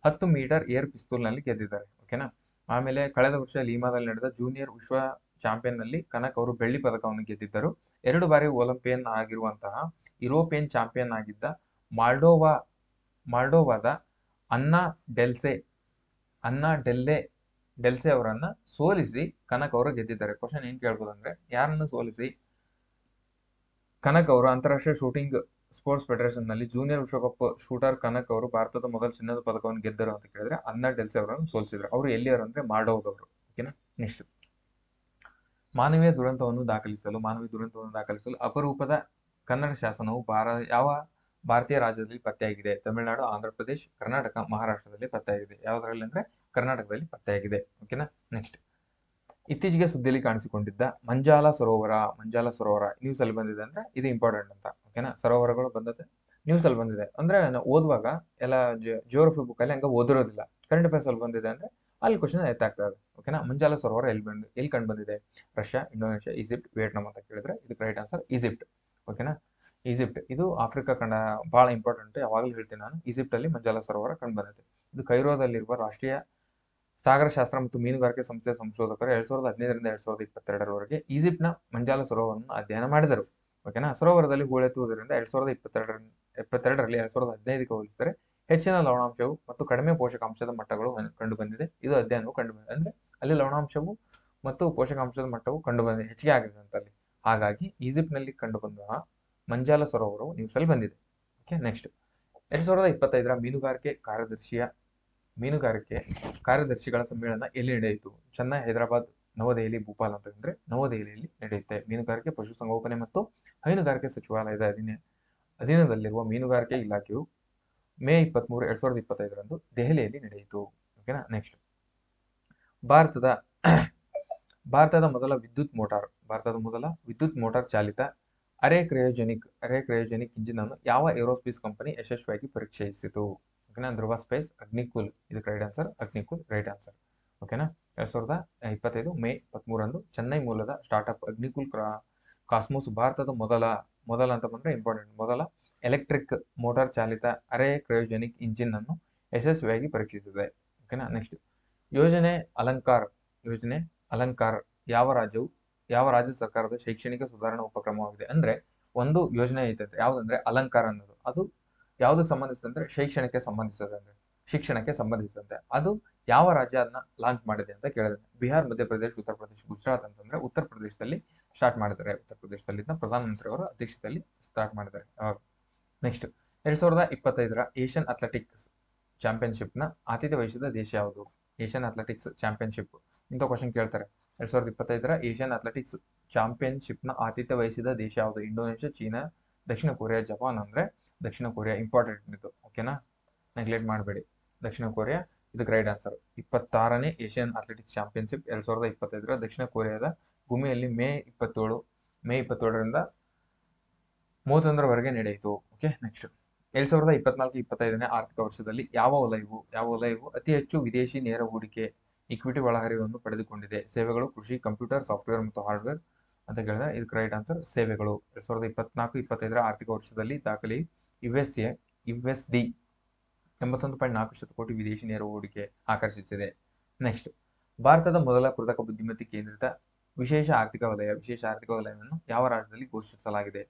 10 ಮೀಟರ್ ಏರ್ ಪಿಸ್ತೂಲ್ ನಲ್ಲಿ ಗೆದ್ದಿದ್ದಾರೆ. ಓಕೆನಾ, ಆಮೇಲೆ ಕಳೆದ ವರ್ಷ ಲೀಮಾದಲ್ಲಿ ನಡೆದ ಜೂನಿಯರ್ ವಿಶ್ವ ಚಾಂಪಿಯನ್ ನಲ್ಲಿ ಕನಕ್ ಅವರು ಬೆಳ್ಳಿ ಪದಕವನ್ನು ಗೆದ್ದಿದ್ದರು. 2 ಬಾರಿ ಒಲಿಂಪಿಯನ್ ಆಗಿರುವಂತಹ ಯುರೋಪಿಯನ್ ಚಾಂಪಿಯನ್ ಆಗಿದ್ದ ಮಾಲ್ಡೋವಾದ ಅನ್ನಾ ಡೆಲ್ಸೆ ಅವರನ್ನ ಸೋಲಿಸಿ ಕನಕ್ ಅವರು ಗೆದ್ದಿದ್ದಾರೆ. ಕ್ವಶನ್ ಏನ್ ಕೇಳ್ಬೋದು ಅಂದ್ರೆ, ಯಾರನ್ನು ಸೋಲಿಸಿ ಕನಕ್ ಅವರು ಅಂತಾರಾಷ್ಟ್ರೀಯ ಶೂಟಿಂಗ್ ಸ್ಪೋರ್ಟ್ಸ್ ಫೆಡರೇಷನ್ ನಲ್ಲಿ ಜೂನಿಯರ್ ವಿಶ್ವಕಪ್ ಶೂಟರ್ ಕನಕ್ ಅವರು ಭಾರತದ ಮೊದಲ ಚಿನ್ನದ ಪದಕವನ್ನು ಗೆದ್ದರು ಅಂತ ಕೇಳಿದ್ರೆ ಅನ್ನಾ ಡೆಲ್ಸೆ ಅವರನ್ನು ಸೋಲಿಸಿದ್ರು. ಅವರು ಎಲ್ಲಿಯವರು ಅಂದ್ರೆ ಮಾಲ್ಡೋವಾದವರು. ಓಕೆನಾ, ನೆಕ್ಸ್ಟ್, ಮಾನವೀಯ ದುರಂತವನ್ನು ದಾಖಲಿಸಲು ಅಪರೂಪದ ಕನ್ನಡ ಶಾಸನವು ಯಾವ ಭಾರತೀಯ ರಾಜ್ಯದಲ್ಲಿ ಪತ್ತೆಯಾಗಿದೆ? ತಮಿಳುನಾಡು, ಆಂಧ್ರ ಪ್ರದೇಶ್, ಕರ್ನಾಟಕ, ಮಹಾರಾಷ್ಟ್ರದಲ್ಲಿ ಪತ್ತೆಯಾಗಿದೆ. ಯಾವುದರಲ್ಲಿ ಅಂದ್ರೆ ಕರ್ನಾಟಕದಲ್ಲಿ ಪತ್ತೆಯಾಗಿದೆ. ಓಕೆನಾ, ನೆಕ್ಸ್ಟ್, ಇತ್ತೀಚೆಗೆ ಸುದ್ದಿಯಲ್ಲಿ ಕಾಣಿಸಿಕೊಂಡಿದ್ದ ಮಂಜಾಲ ಸರೋವರ ನ್ಯೂಸ್ ಅಲ್ಲಿ ಬಂದಿದೆ ಅಂದ್ರೆ ಇದು ಇಂಪಾರ್ಟೆಂಟ್ ಅಂತ. ಓಕೆನಾ, ಸರೋವರಗಳು ಬಂದದ್ದು ನ್ಯೂಸ್ ಅಲ್ಲಿ ಬಂದಿದೆ ಅಂದ್ರೆ ನಾವು ಓದುವಾಗ ಎಲ್ಲ ಜಿಯೋಗ್ರಫಿ ಬುಕ್ ಅಲ್ಲಿ ಹಂಗ ಓದಿರೋದಿಲ್ಲ. ಕರೆಂಟ್ ಅಫೇರ್ಸ್ ಅಲ್ಲಿ ಬಂದಿದೆ ಅಂದ್ರೆ ಅಲ್ಲಿ ಕ್ವಶನ್ ಎತ್ತಾಗ್ತದೆ. ಓಕೆನಾ, ಮಂಜಾಲ ಸರೋವರ ಎಲ್ಲಿ ಕಂಡು ಬಂದಿದೆ? ರಷ್ಯಾ, ಇಂಡೋನೇಷ್ಯಾ, ಈಜಿಪ್ಟ್, ವಿಯೆಟ್ನಾಂ ಅಂತ ಕೇಳಿದ್ರೆ ಇದಕ್ಕೆ ರೈಟ್ ಆನ್ಸರ್ ಈಜಿಪ್ಟ್. ಓಕೆನಾ, ಈಜಿಪ್ಟ್ ಇದು ಆಫ್ರಿಕಾ ಖಂಡ, ಬಹಳ ಇಂಪಾರ್ಟೆಂಟ್. ಯಾವಾಗಲೂ ಹೇಳ್ತೀನಿ ನಾನು, ಈಜಿಪ್ಟ್ ಅಲ್ಲಿ ಮಂಜಾಲ ಸರೋವರ ಕಂಡು ಬಂದಿದೆ. ಇದು ಕೈರೋದಲ್ಲಿರುವ ರಾಷ್ಟ್ರೀಯ ಸಾಗರಶಾಸ್ತ್ರ ಮತ್ತು ಮೀನುಗಾರಿಕೆ ಸಂಸ್ಥೆಯ ಸಂಶೋಧಕರು 2015ರಿಂದ 2022ರವರೆಗೆ ಈಜಿಪ್ಟ್ನ ಮಂಜಾಲ ಸರೋವರವನ್ನು ಅಧ್ಯಯನ ಮಾಡಿದರು. ಓಕೆನಾ, ಸರೋವರದಲ್ಲಿ ಹೂಳೆತ್ತುವುದರಿಂದ 2022ರಲ್ಲಿ 2015ಕ್ಕೆ ಹೋಲಿಸಿದರೆ ಹೆಚ್ಚಿನ ಲವಣಾಂಶವು ಮತ್ತು ಕಡಿಮೆ ಪೋಷಕಾಂಶದ ಮಟ್ಟಗಳು ಕಂಡು ಬಂದಿದೆ. ಇದು ಅಧ್ಯಯನವು ಕಂಡು ಬಂದಿದೆ ಅಂದ್ರೆ ಅಲ್ಲಿ ಲವಣಾಂಶವು ಮತ್ತು ಪೋಷಕಾಂಶದ ಮಟ್ಟವು ಕಂಡು ಬಂದಿದೆ, ಹೆಚ್ಚಿಗೆ ಆಗಿದೆ ಅಂತ ಅಲ್ಲಿ. ಹಾಗಾಗಿ ಈಜಿಪ್ಟ್ ನಲ್ಲಿ ಕಂಡು ಬಂದ ಮಂಜಾಲ ಸರೋವರವು ನ್ಯೂಸ್ ಅಲ್ಲಿ ಬಂದಿದೆ. ಓಕೆ, ನೆಕ್ಸ್ಟ್, 2025ರ ಮೀನುಗಾರಿಕೆ ಕಾರ್ಯದರ್ಶಿಗಳ ಸಮ್ಮೇಳನ ಎಲ್ಲಿ ನಡೆಯಿತು? ಚೆನ್ನೈ, ಹೈದರಾಬಾದ್, ನವದೆಹಲಿ, ಭೂಪಾಲ್ ಅಂತ ಅಂದ್ರೆ ನವದೆಹಲಿಯಲ್ಲಿ ನಡೆಯುತ್ತೆ. ಮೀನುಗಾರಿಕೆ, ಪಶುಸಂಗೋಪನೆ ಮತ್ತು ಹೈನುಗಾರಿಕೆ ಸಚಿವಾಲಯದ ಅಧೀನದಲ್ಲಿರುವ ಮೀನುಗಾರಿಕೆ ಇಲಾಖೆಯು ಮೇ 23, 2025ರಂದು ದೆಹಲಿಯಲ್ಲಿ ನಡೆಯಿತು. ಓಕೆನಾ, ನೆಕ್ಸ್ಟ್, ಭಾರತದ ಮೊದಲ ವಿದ್ಯುತ್ ಮೋಟಾರ್ ಚಾಲಿತ ಅರೆ ಕ್ರಯೋಜೆನಿಕ್ ಇಂಜಿನ್ ಅನ್ನು ಯಾವ ಏರೋಸ್ಪೇಸ್ ಕಂಪನಿ ಯಶಸ್ವಿಯಾಗಿ ಪರೀಕ್ಷಿಸಿತು? ಓಕೆನಾ, ಧ್ರುವ ಸ್ಪೇಸ್, ಅಗ್ನಿಕುಲ್, ಇದಕ್ಕೆ right answer Agnikul right answer. ಓಕೆನಾ, 2025 ಮೇ 23ರಂದು ಚೆನ್ನೈ ಮೂಲದ ಸ್ಟಾರ್ಟ್ಅಪ್ ಅಗ್ನಿಕುಲ್ ಕಾಸ್ಮೋಸ್ ಭಾರತದ ಮೊದಲ ಅಂತ ಬಂದ್ರೆ ಇಂಪಾರ್ಟೆಂಟ್, ಮೊದಲ ಎಲೆಕ್ಟ್ರಿಕ್ ಮೋಟಾರ್ ಚಾಲಿತ ಅರೆ ಕ್ರಯೋಜೆನಿಕ್ ಇಂಜಿನ್ ಅನ್ನು ಯಶಸ್ವಿಯಾಗಿ ಪರೀಕ್ಷಿಸಿದೆ. ಓಕೆನಾ. ನೆಕ್ಸ್ಟ್ ಯೋಜನೆ ಅಲಂಕಾರ್ ಯಾವ ರಾಜ್ಯ ಸರ್ಕಾರದ ಶೈಕ್ಷಣಿಕ ಸುಧಾರಣಾ ಉಪಕ್ರಮವಾಗಿದೆ. ಅಂದ್ರೆ ಒಂದು ಯೋಜನೆ ಐತೆ ಯಾವ್ದಂದ್ರೆ ಅಲಂಕಾರ್ ಅನ್ನೋದು, ಅದು ಯಾವ್ದಕ್ಕೆ ಸಂಬಂಧಿಸಿದಂದ್ರೆ ಶಿಕ್ಷಣಕ್ಕೆ ಸಂಬಂಧಿಸಿದಂತೆ ಅದು ಯಾವ ರಾಜ್ಯ ಅದನ್ನ ಲಾಂಚ್ ಮಾಡಿದೆ ಅಂತ ಕೇಳಿದ್ರೆ ಬಿಹಾರ್, ಮಧ್ಯಪ್ರದೇಶ, ಉತ್ತರ ಪ್ರದೇಶ, ಗುಜರಾತ್ ಅಂತಂದ್ರೆ ಉತ್ತರ ಪ್ರದೇಶದಲ್ಲಿ ಸ್ಟಾರ್ಟ್ ಮಾಡಿದ್ದಾರೆ. ಉತ್ತರ ಪ್ರದೇಶದಲ್ಲಿ ಪ್ರಧಾನಮಂತ್ರಿ ಅವರ ಅಧ್ಯಕ್ಷತೆಯಲ್ಲಿ ಸ್ಟಾರ್ಟ್ ಮಾಡಿದ್ದಾರೆ. ನೆಕ್ಸ್ಟ್ 2025ರ ಏಷ್ಯನ್ ಅಥ್ಲೆಟಿಕ್ಸ್ ಚಾಂಪಿಯನ್ಶಿಪ್ ನ ಆತಿಥ್ಯ ವಹಿಸಿದ ದೇಶ ಯಾವುದು? ಏಷ್ಯನ್ ಅಥ್ಲೆಟಿಕ್ಸ್ ಚಾಂಪಿಯನ್ಶಿಪ್ ಇಂಥ ಕ್ವಶನ್ ಕೇಳ್ತಾರೆ. 2025ರ ಏಷ್ಯನ್ ಅಥ್ಲೆಟಿಕ್ಸ್ ಚಾಂಪಿಯನ್ಶಿಪ್ ನ ಆತಿಥ್ಯ ವಹಿಸಿದ ದೇಶ ಯಾವುದು? ಇಂಡೋನೇಷ್ಯಾ, ಚೀನಾ, ದಕ್ಷಿಣ ಕೊರಿಯಾ, ಜಪಾನ್. ಅಂದ್ರೆ ದಕ್ಷಿಣ ಕೊರಿಯಾ. ಇಂಪಾರ್ಟೆಂಟ್ ಇದು, ಓಕೆನಾ, ನೆಗ್ಲೆಕ್ಟ್ ಮಾಡಬೇಡಿ. ದಕ್ಷಿಣ ಕೊರಿಯಾ ಇದಕ್ಕೆ ರೈಟ್ ಆನ್ಸರ್. 26ನೇ ಏಷ್ಯನ್ ಅಥ್ಲೆಟಿಕ್ಸ್ ಚಾಂಪಿಯನ್ಶಿಪ್ 2025ರ ದಕ್ಷಿಣ ಕೊರಿಯಾದ ಭೂಮಿಯಲ್ಲಿ ಮೇ 27ರಿಂದ 31ರವರೆಗೆ ನಡೆಯಿತು. ಓಕೆ. ನೆಕ್ಸ್ಟ್ 2024-25ನೇ ಆರ್ಥಿಕ ವರ್ಷದಲ್ಲಿ ಯಾವ ವಲಯವು ಅತಿ ಹೆಚ್ಚು ವಿದೇಶಿ ನೇರ ಹೂಡಿಕೆ ಇಕ್ವಿಟಿ ಒಳಹರಿವನ್ನು ಪಡೆದುಕೊಂಡಿದೆ? ಸೇವೆಗಳು, ಕೃಷಿ, ಕಂಪ್ಯೂಟರ್, ಸಾಫ್ಟ್ವೇರ್ ಮತ್ತು ಹಾರ್ಡ್ವೇರ್ ಅಂತ ಕೇಳಿದ್ರೆ ಇದಕ್ಕೆ ರೈಟ್ ಆನ್ಸರ್ ಸೇವೆಗಳು. 2024-25ರ ಆರ್ಥಿಕ ವರ್ಷದಲ್ಲಿ ದಾಖಲೆ ಯುಎಸ್ಡಿ 81.4% ಕೋಟಿ ವಿದೇಶಿ ನೇರ ಹೂಡಿಕೆ ಆಕರ್ಷಿಸಿದೆ. ನೆಕ್ಸ್ಟ್ ಭಾರತದ ಮೊದಲ ಕೃತಕ ಬುದ್ಧಿಮತ್ತೆ ಕೇಂದ್ರಿತ ವಿಶೇಷ ಆರ್ಥಿಕ ವಲಯವನ್ನು ಯಾವ ರಾಜ್ಯದಲ್ಲಿ ಘೋಷಿಸಲಾಗಿದೆ?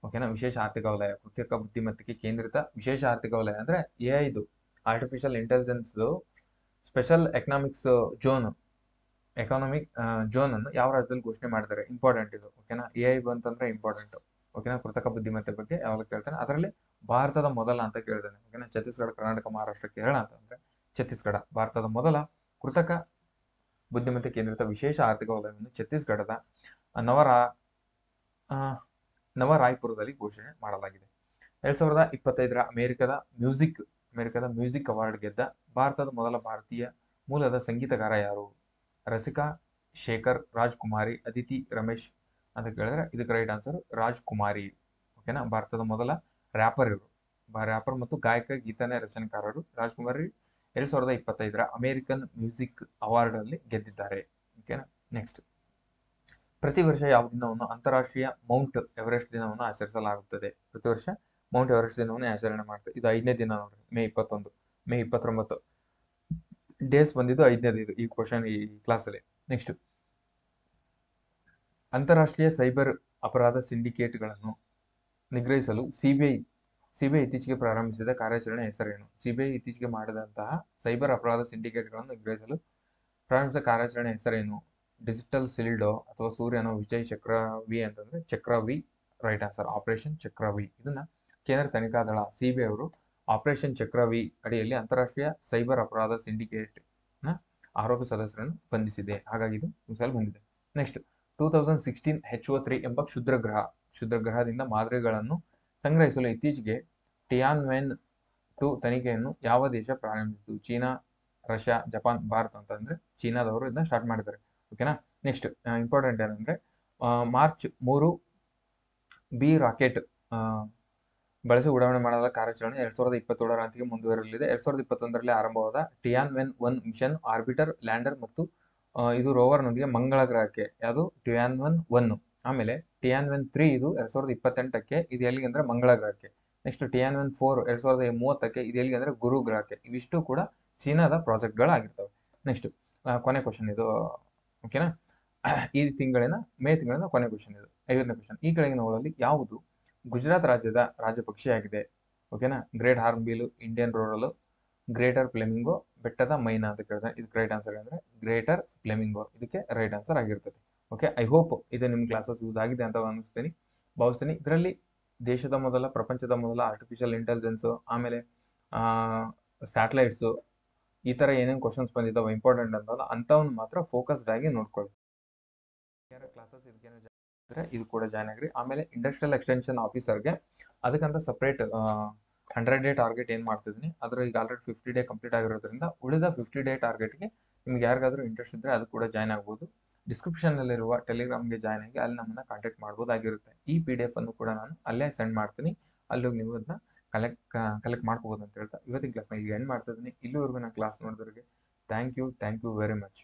ಓಕೆನಾ. ವಿಶೇಷ ಆರ್ಥಿಕ ವಲಯ, ಕೃತಕ ಬುದ್ಧಿಮತ್ತೆಗೆ ಕೇಂದ್ರಿತ ವಿಶೇಷ ಆರ್ಥಿಕ ವಲಯ ಅಂದ್ರೆ AI artificial intelligence special economic zone ಅನ್ನು ಯಾವ ರಾಜ್ಯದಲ್ಲಿ ಘೋಷಣೆ ಮಾಡಿದ್ದಾರೆ? ಇಂಪಾರ್ಟೆಂಟ್ ಇದು, ಓಕೆನಾ. AI ಬಂತಂದ್ರೆ ಇಂಪಾರ್ಟೆಂಟ್, ಓಕೆನಾ. ಕೃತಕ ಬುದ್ಧಿಮತ್ತೆ ಬಗ್ಗೆ ಯಾವಾಗ ಕೇಳ್ತಾನೆ ಅದರಲ್ಲಿ ಭಾರತದ ಮೊದಲ ಅಂತ ಕೇಳಿದಾನೆ, ಓಕೆನಾ. ಛತ್ತೀಸ್ಗಢ, ಕರ್ನಾಟಕ, ಮಹಾರಾಷ್ಟ್ರ, ಕೇರಳ ಅಂತಂದ್ರೆ ಛತ್ತೀಸ್ಗಢ. ಭಾರತದ ಮೊದಲ ಕೃತಕ ಬುದ್ಧಿಮತ್ತೆ ಕೇಂದ್ರಿತ ವಿಶೇಷ ಆರ್ಥಿಕ ವಲಯವನ್ನು ಛತ್ತೀಸ್ಗಢದ ನವರಾಯ್ಪುರದಲ್ಲಿ ಘೋಷಣೆ ಮಾಡಲಾಗಿದೆ. 2025ರ ಅಮೆರಿಕದ ಮ್ಯೂಸಿಕ್ ಅವಾರ್ಡ್ ಗೆದ್ದ ಭಾರತದ ಮೊದಲ ಭಾರತೀಯ ಮೂಲದ ಸಂಗೀತಗಾರ ಯಾರು? ರಸಿಕಾ ಶೇಖರ್, ರಾಜ್ಕುಮಾರಿ, ಅದಿತಿ ರಮೇಶ್ ಅಂತ ಕೇಳಿದ್ರೆ ಇದಕ್ಕೆ ರೈಟ್ ಆನ್ಸರ್ ರಾಜ್ಕುಮಾರಿ, ಓಕೆನಾ. ಭಾರತದ ಮೊದಲ ರ್ಯಾಪರ್ ಮತ್ತು ಗಾಯಕ ಗೀತನೆ ರಚನೆಕಾರರು ರಾಜ್ಕುಮಾರಿ 2025ರ ಅಮೆರಿಕನ್ ಮ್ಯೂಸಿಕ್ ಅವಾರ್ಡ್ ಅಲ್ಲಿ ಗೆದ್ದಿದ್ದಾರೆ, ಓಕೆನಾ. ನೆಕ್ಸ್ಟ್ ಪ್ರತಿ ವರ್ಷ ಯಾವ ದಿನವನ್ನು ಅಂತಾರಾಷ್ಟ್ರೀಯ ಮೌಂಟ್ ಎವರೆಸ್ಟ್ ದಿನವನ್ನು ಆಚರಿಸಲಾಗುತ್ತದೆ? ಪ್ರತಿ ವರ್ಷ ಮೌಂಟ್ ಎವರೆಸ್ಟ್ ದಿನವನ್ನು ಆಚರಣೆ ಮಾಡ್ತಾರೆ. ಇದು 5ನೇ ದಿನ ನೋಡ್ರಿ, ಮೇ 29 ಡೇಸ್ ಬಂದಿದ್ದು 5ನೇದು ಈ ಕ್ವಶನ್ ಈ ಕ್ಲಾಸಲ್ಲಿ. ನೆಕ್ಸ್ಟ್ ಅಂತಾರಾಷ್ಟ್ರೀಯ ಸೈಬರ್ ಅಪರಾಧ ಸಿಂಡಿಕೇಟ್ಗಳನ್ನು ನಿಗ್ರಹಿಸಲು ಸಿಬಿಐ ಇತ್ತೀಚೆಗೆ ಪ್ರಾರಂಭಿಸಿದ ಕಾರ್ಯಾಚರಣೆ ಹೆಸರೇನು? ಸಿಬಿಐ ಇತ್ತೀಚೆಗೆ ಮಾಡಿದಂತಹ ಸೈಬರ್ ಅಪರಾಧ ಸಿಂಡಿಕೇಟ್ಗಳನ್ನು ನಿಗ್ರಹಿಸಲು ಪ್ರಾರಂಭಿಸಿದ ಕಾರ್ಯಾಚರಣೆ ಹೆಸರೇನು? ಡಿಜಿಟಲ್ ಸಿಲ್ಡೋ ಅಥವಾ ಸೂರ್ಯನ ವಿಜಯ್ ಚಕ್ರವಿ ಅಂತಂದ್ರೆ ಚಕ್ರವಿ ರೈಟ್ ಆನ್ಸರ್. ಆಪರೇಷನ್ ಚಕ್ರವಿ ಇದನ್ನ ಕೇಂದ್ರ ತನಿಖಾ ದಳ ಸಿಬಿಐ ಅವರು ಆಪರೇಷನ್ ಚಕ್ರವಿ ಅಡಿಯಲ್ಲಿ ಅಂತಾರಾಷ್ಟ್ರೀಯ ಸೈಬರ್ ಅಪರಾಧ ಸಿಂಡಿಕೇಟ್ ನ ಆರೋಪಿ ಸದಸ್ಯರನ್ನು ಬಂಧಿಸಿದೆ. ಹಾಗಾಗಿ ಇದು ಸಲ ಬಂದಿದೆ. ನೆಕ್ಸ್ಟ್ 2016 HO3 ಎಂಬ ಕ್ಷುದ್ರ ಗ್ರಹದಿಂದ ಮಾದರಿಗಳನ್ನು ಸಂಗ್ರಹಿಸಲು ಇತ್ತೀಚೆಗೆ ಟಿಯಾನ್ವೆನ್ 2 ತನಿಖೆಯನ್ನು ಯಾವ ದೇಶ ಪ್ರಾರಂಭಿಸಿತು? ಚೀನಾ, ರಷ್ಯಾ, ಜಪಾನ್, ಭಾರತ ಅಂತಂದ್ರೆ ಚೀನಾದವರು ಇದನ್ನ ಸ್ಟಾರ್ಟ್ ಮಾಡಿದ್ದಾರೆ, ಓಕೆನಾ. ನೆಕ್ಸ್ಟ್ ಇಂಪಾರ್ಟೆಂಟ್ ಏನಂದ್ರೆ ಮಾರ್ಚ್ 3 ಬಿ ರಾಕೆಟ್ ಬಳಸಿ ಉಡಾವಣೆ ಮಾಡಲಾದ ಕಾರ್ಯಾಚರಣೆ 2027ರ ಅಂತಿಗೆ ಮುಂದುವರೆಯಲಿದೆ. 2021ರಲ್ಲಿ ಆರಂಭವಾದ ಟಿಯಾನ್ವೆನ್ 1 ಮಿಷನ್ ಆರ್ಬಿಟರ್, ಲ್ಯಾಂಡರ್ ಮತ್ತು ಇದು ರೋವರ್ನೊಂದಿಗೆ ಮಂಗಳ ಗ್ರಹಕ್ಕೆ, ಯಾವುದು ಟಿಯಾನ್ವೆನ್ 1. ಆಮೇಲೆ ಟಿಯಾನ್ವೆನ್ 3 ಇದು 2028ಕ್ಕೆ, ಇದು ಎಲ್ಲಿಗೆ ಅಂದ್ರೆ ಮಂಗಳ ಗ್ರಹಕ್ಕೆ. ನೆಕ್ಸ್ಟ್ ಟಿಯಾನ್ವೆನ್ 4 2030ಕ್ಕೆ, ಇದು ಎಲ್ಲಿಗೆ ಅಂದ್ರೆ ಗುರು ಗ್ರಹಕ್ಕೆ. ಇವಿಷ್ಟು ಕೂಡ ಚೀನಾದ ಪ್ರಾಜೆಕ್ಟ್ಗಳಾಗಿರ್ತವೆ. ನೆಕ್ಸ್ಟ್ ಕೊನೆ ಕ್ವಶನ್ ಇದು, ಓಕೆನಾ. ಈ ತಿಂಗಳಿನ ಮೇ ತಿಂಗಳಿನ ಕೊನೆ ಕ್ವಶನ್ ಇದು, 50ನೇ ಕ್ವಶನ್. ಈ ಕೆಳಗಿನವುಗಳಲ್ಲಿ ಯಾವುದು ಗುಜರಾತ್ ರಾಜ್ಯದ ರಾಜ್ಯ ಪಕ್ಷಿಯಾಗಿದೆ? ಓಕೆನಾ. Great hornbill, Indian roller, greater flamingo, ಬೆಟ್ಟದ ಮೈನಾ ಅಂತ ಕೇಳಿದ್ರೆ ಇದಕ್ಕೆ ರೈಟ್ ಆನ್ಸರ್ ಅಂದ್ರೆ ಗ್ರೇಟರ್ ಫ್ಲೆಮಿಂಗೋ ಇದಕ್ಕೆ ರೈಟ್ ಆನ್ಸರ್ ಆಗಿರ್ತದೆ. ಓಕೆ, ಐ ಹೋಪ್ ಇದು ನಿಮ್ಮ ಕ್ಲಾಸಸ್ ಯೂಸ್ ಆಗಿದೆ ಅಂತ ಭಾವಿಸ್ತೀನಿ. ಇದರಲ್ಲಿ ದೇಶದ ಮೊದಲ, ಪ್ರಪಂಚದ ಮೊದಲ ಆರ್ಟಿಫಿಷಿಯಲ್ ಇಂಟೆಲಿಜೆನ್ಸ್, ಆಮೇಲೆ ಸ್ಯಾಟಲೈಟ್ಸ್, ಈ ತರ ಏನೇನು ಕ್ವಶನ್ಸ್ ಬಂದಿದ್ದಾವೆ ಇಂಪಾರ್ಟೆಂಟ್ ಅಂತಲ್ಲ ಅಂಥವ್ನು ಮಾತ್ರ ಫೋಕಸ್ಡ್ ಆಗಿ ನೋಡ್ಕೊಳ್ಳಿ. ಕ್ಲಾಸಸ್ ಇದಕ್ಕೆ ಇದು ಕೂಡ ಜಾಯ್ನ್ ಆಗ್ರಿ. ಆಮೇಲೆ ಇಂಡಸ್ಟ್ರಿಯಲ್ ಎಕ್ಸ್ಟೆನ್ಷನ್ ಆಫೀಸರ್ಗೆ ಅದಕ್ಕಂತ ಸಪ್ರೇಟ್ 100 ಡೇ ಟಾರ್ಗೆಟ್ ಏನು ಮಾಡ್ತಿದ್ದೀನಿ ಅದ್ರ ಈಗ ಆಲ್ರೆಡಿ 50 ಡೇ ಕಂಪ್ಲೀಟ್ ಆಗಿರೋದ್ರಿಂದ ಉಳಿದ 50 ಡೇ ಟಾರ್ಗೆಟ್ಗೆ ನಿಮ್ಗೆ ಯಾರಿಗಾದ್ರೂ ಇಂಟ್ರೆಸ್ಟ್ ಇದ್ರೆ ಅದು ಕೂಡ ಜಾಯ್ನ್ ಆಗ್ಬೋದು. ಡಿಸ್ಕ್ರಿಪ್ಷನ್ನಲ್ಲಿರುವ ಟೆಲಿಗ್ರಾಮ್ಗೆ ಜಾಯ್ನ್ ಆಗಿ ಅಲ್ಲಿ ನಮ್ಮನ್ನ ಕಾಂಟ್ಯಾಕ್ಟ್ ಮಾಡ್ಬೋದಾಗಿರುತ್ತೆ. ಈ PDF ಅನ್ನು ಕೂಡ ನಾನು ಅಲ್ಲೇ ಸೆಂಡ್ ಮಾಡ್ತೀನಿ, ಅಲ್ಲಿ ನೀವು ಅದನ್ನ ಕಲೆಕ್ಟ್ ಮಾಡ್ಕೋಬೋದು ಅಂತ ಹೇಳ್ತಾ ಇವತ್ತಿನ ಕ್ಲಾಸ್ನ ಈಗ ಎಂಡ್ ಮಾಡ್ತಿದ್ದೀನಿ. ಇಲ್ಲಿವರೆಗೂ ನಾನು ಕ್ಲಾಸ್ ನೋಡಿದವರಿಗೆ ಥ್ಯಾಂಕ್ ಯು ವೆರಿ ಮಚ್.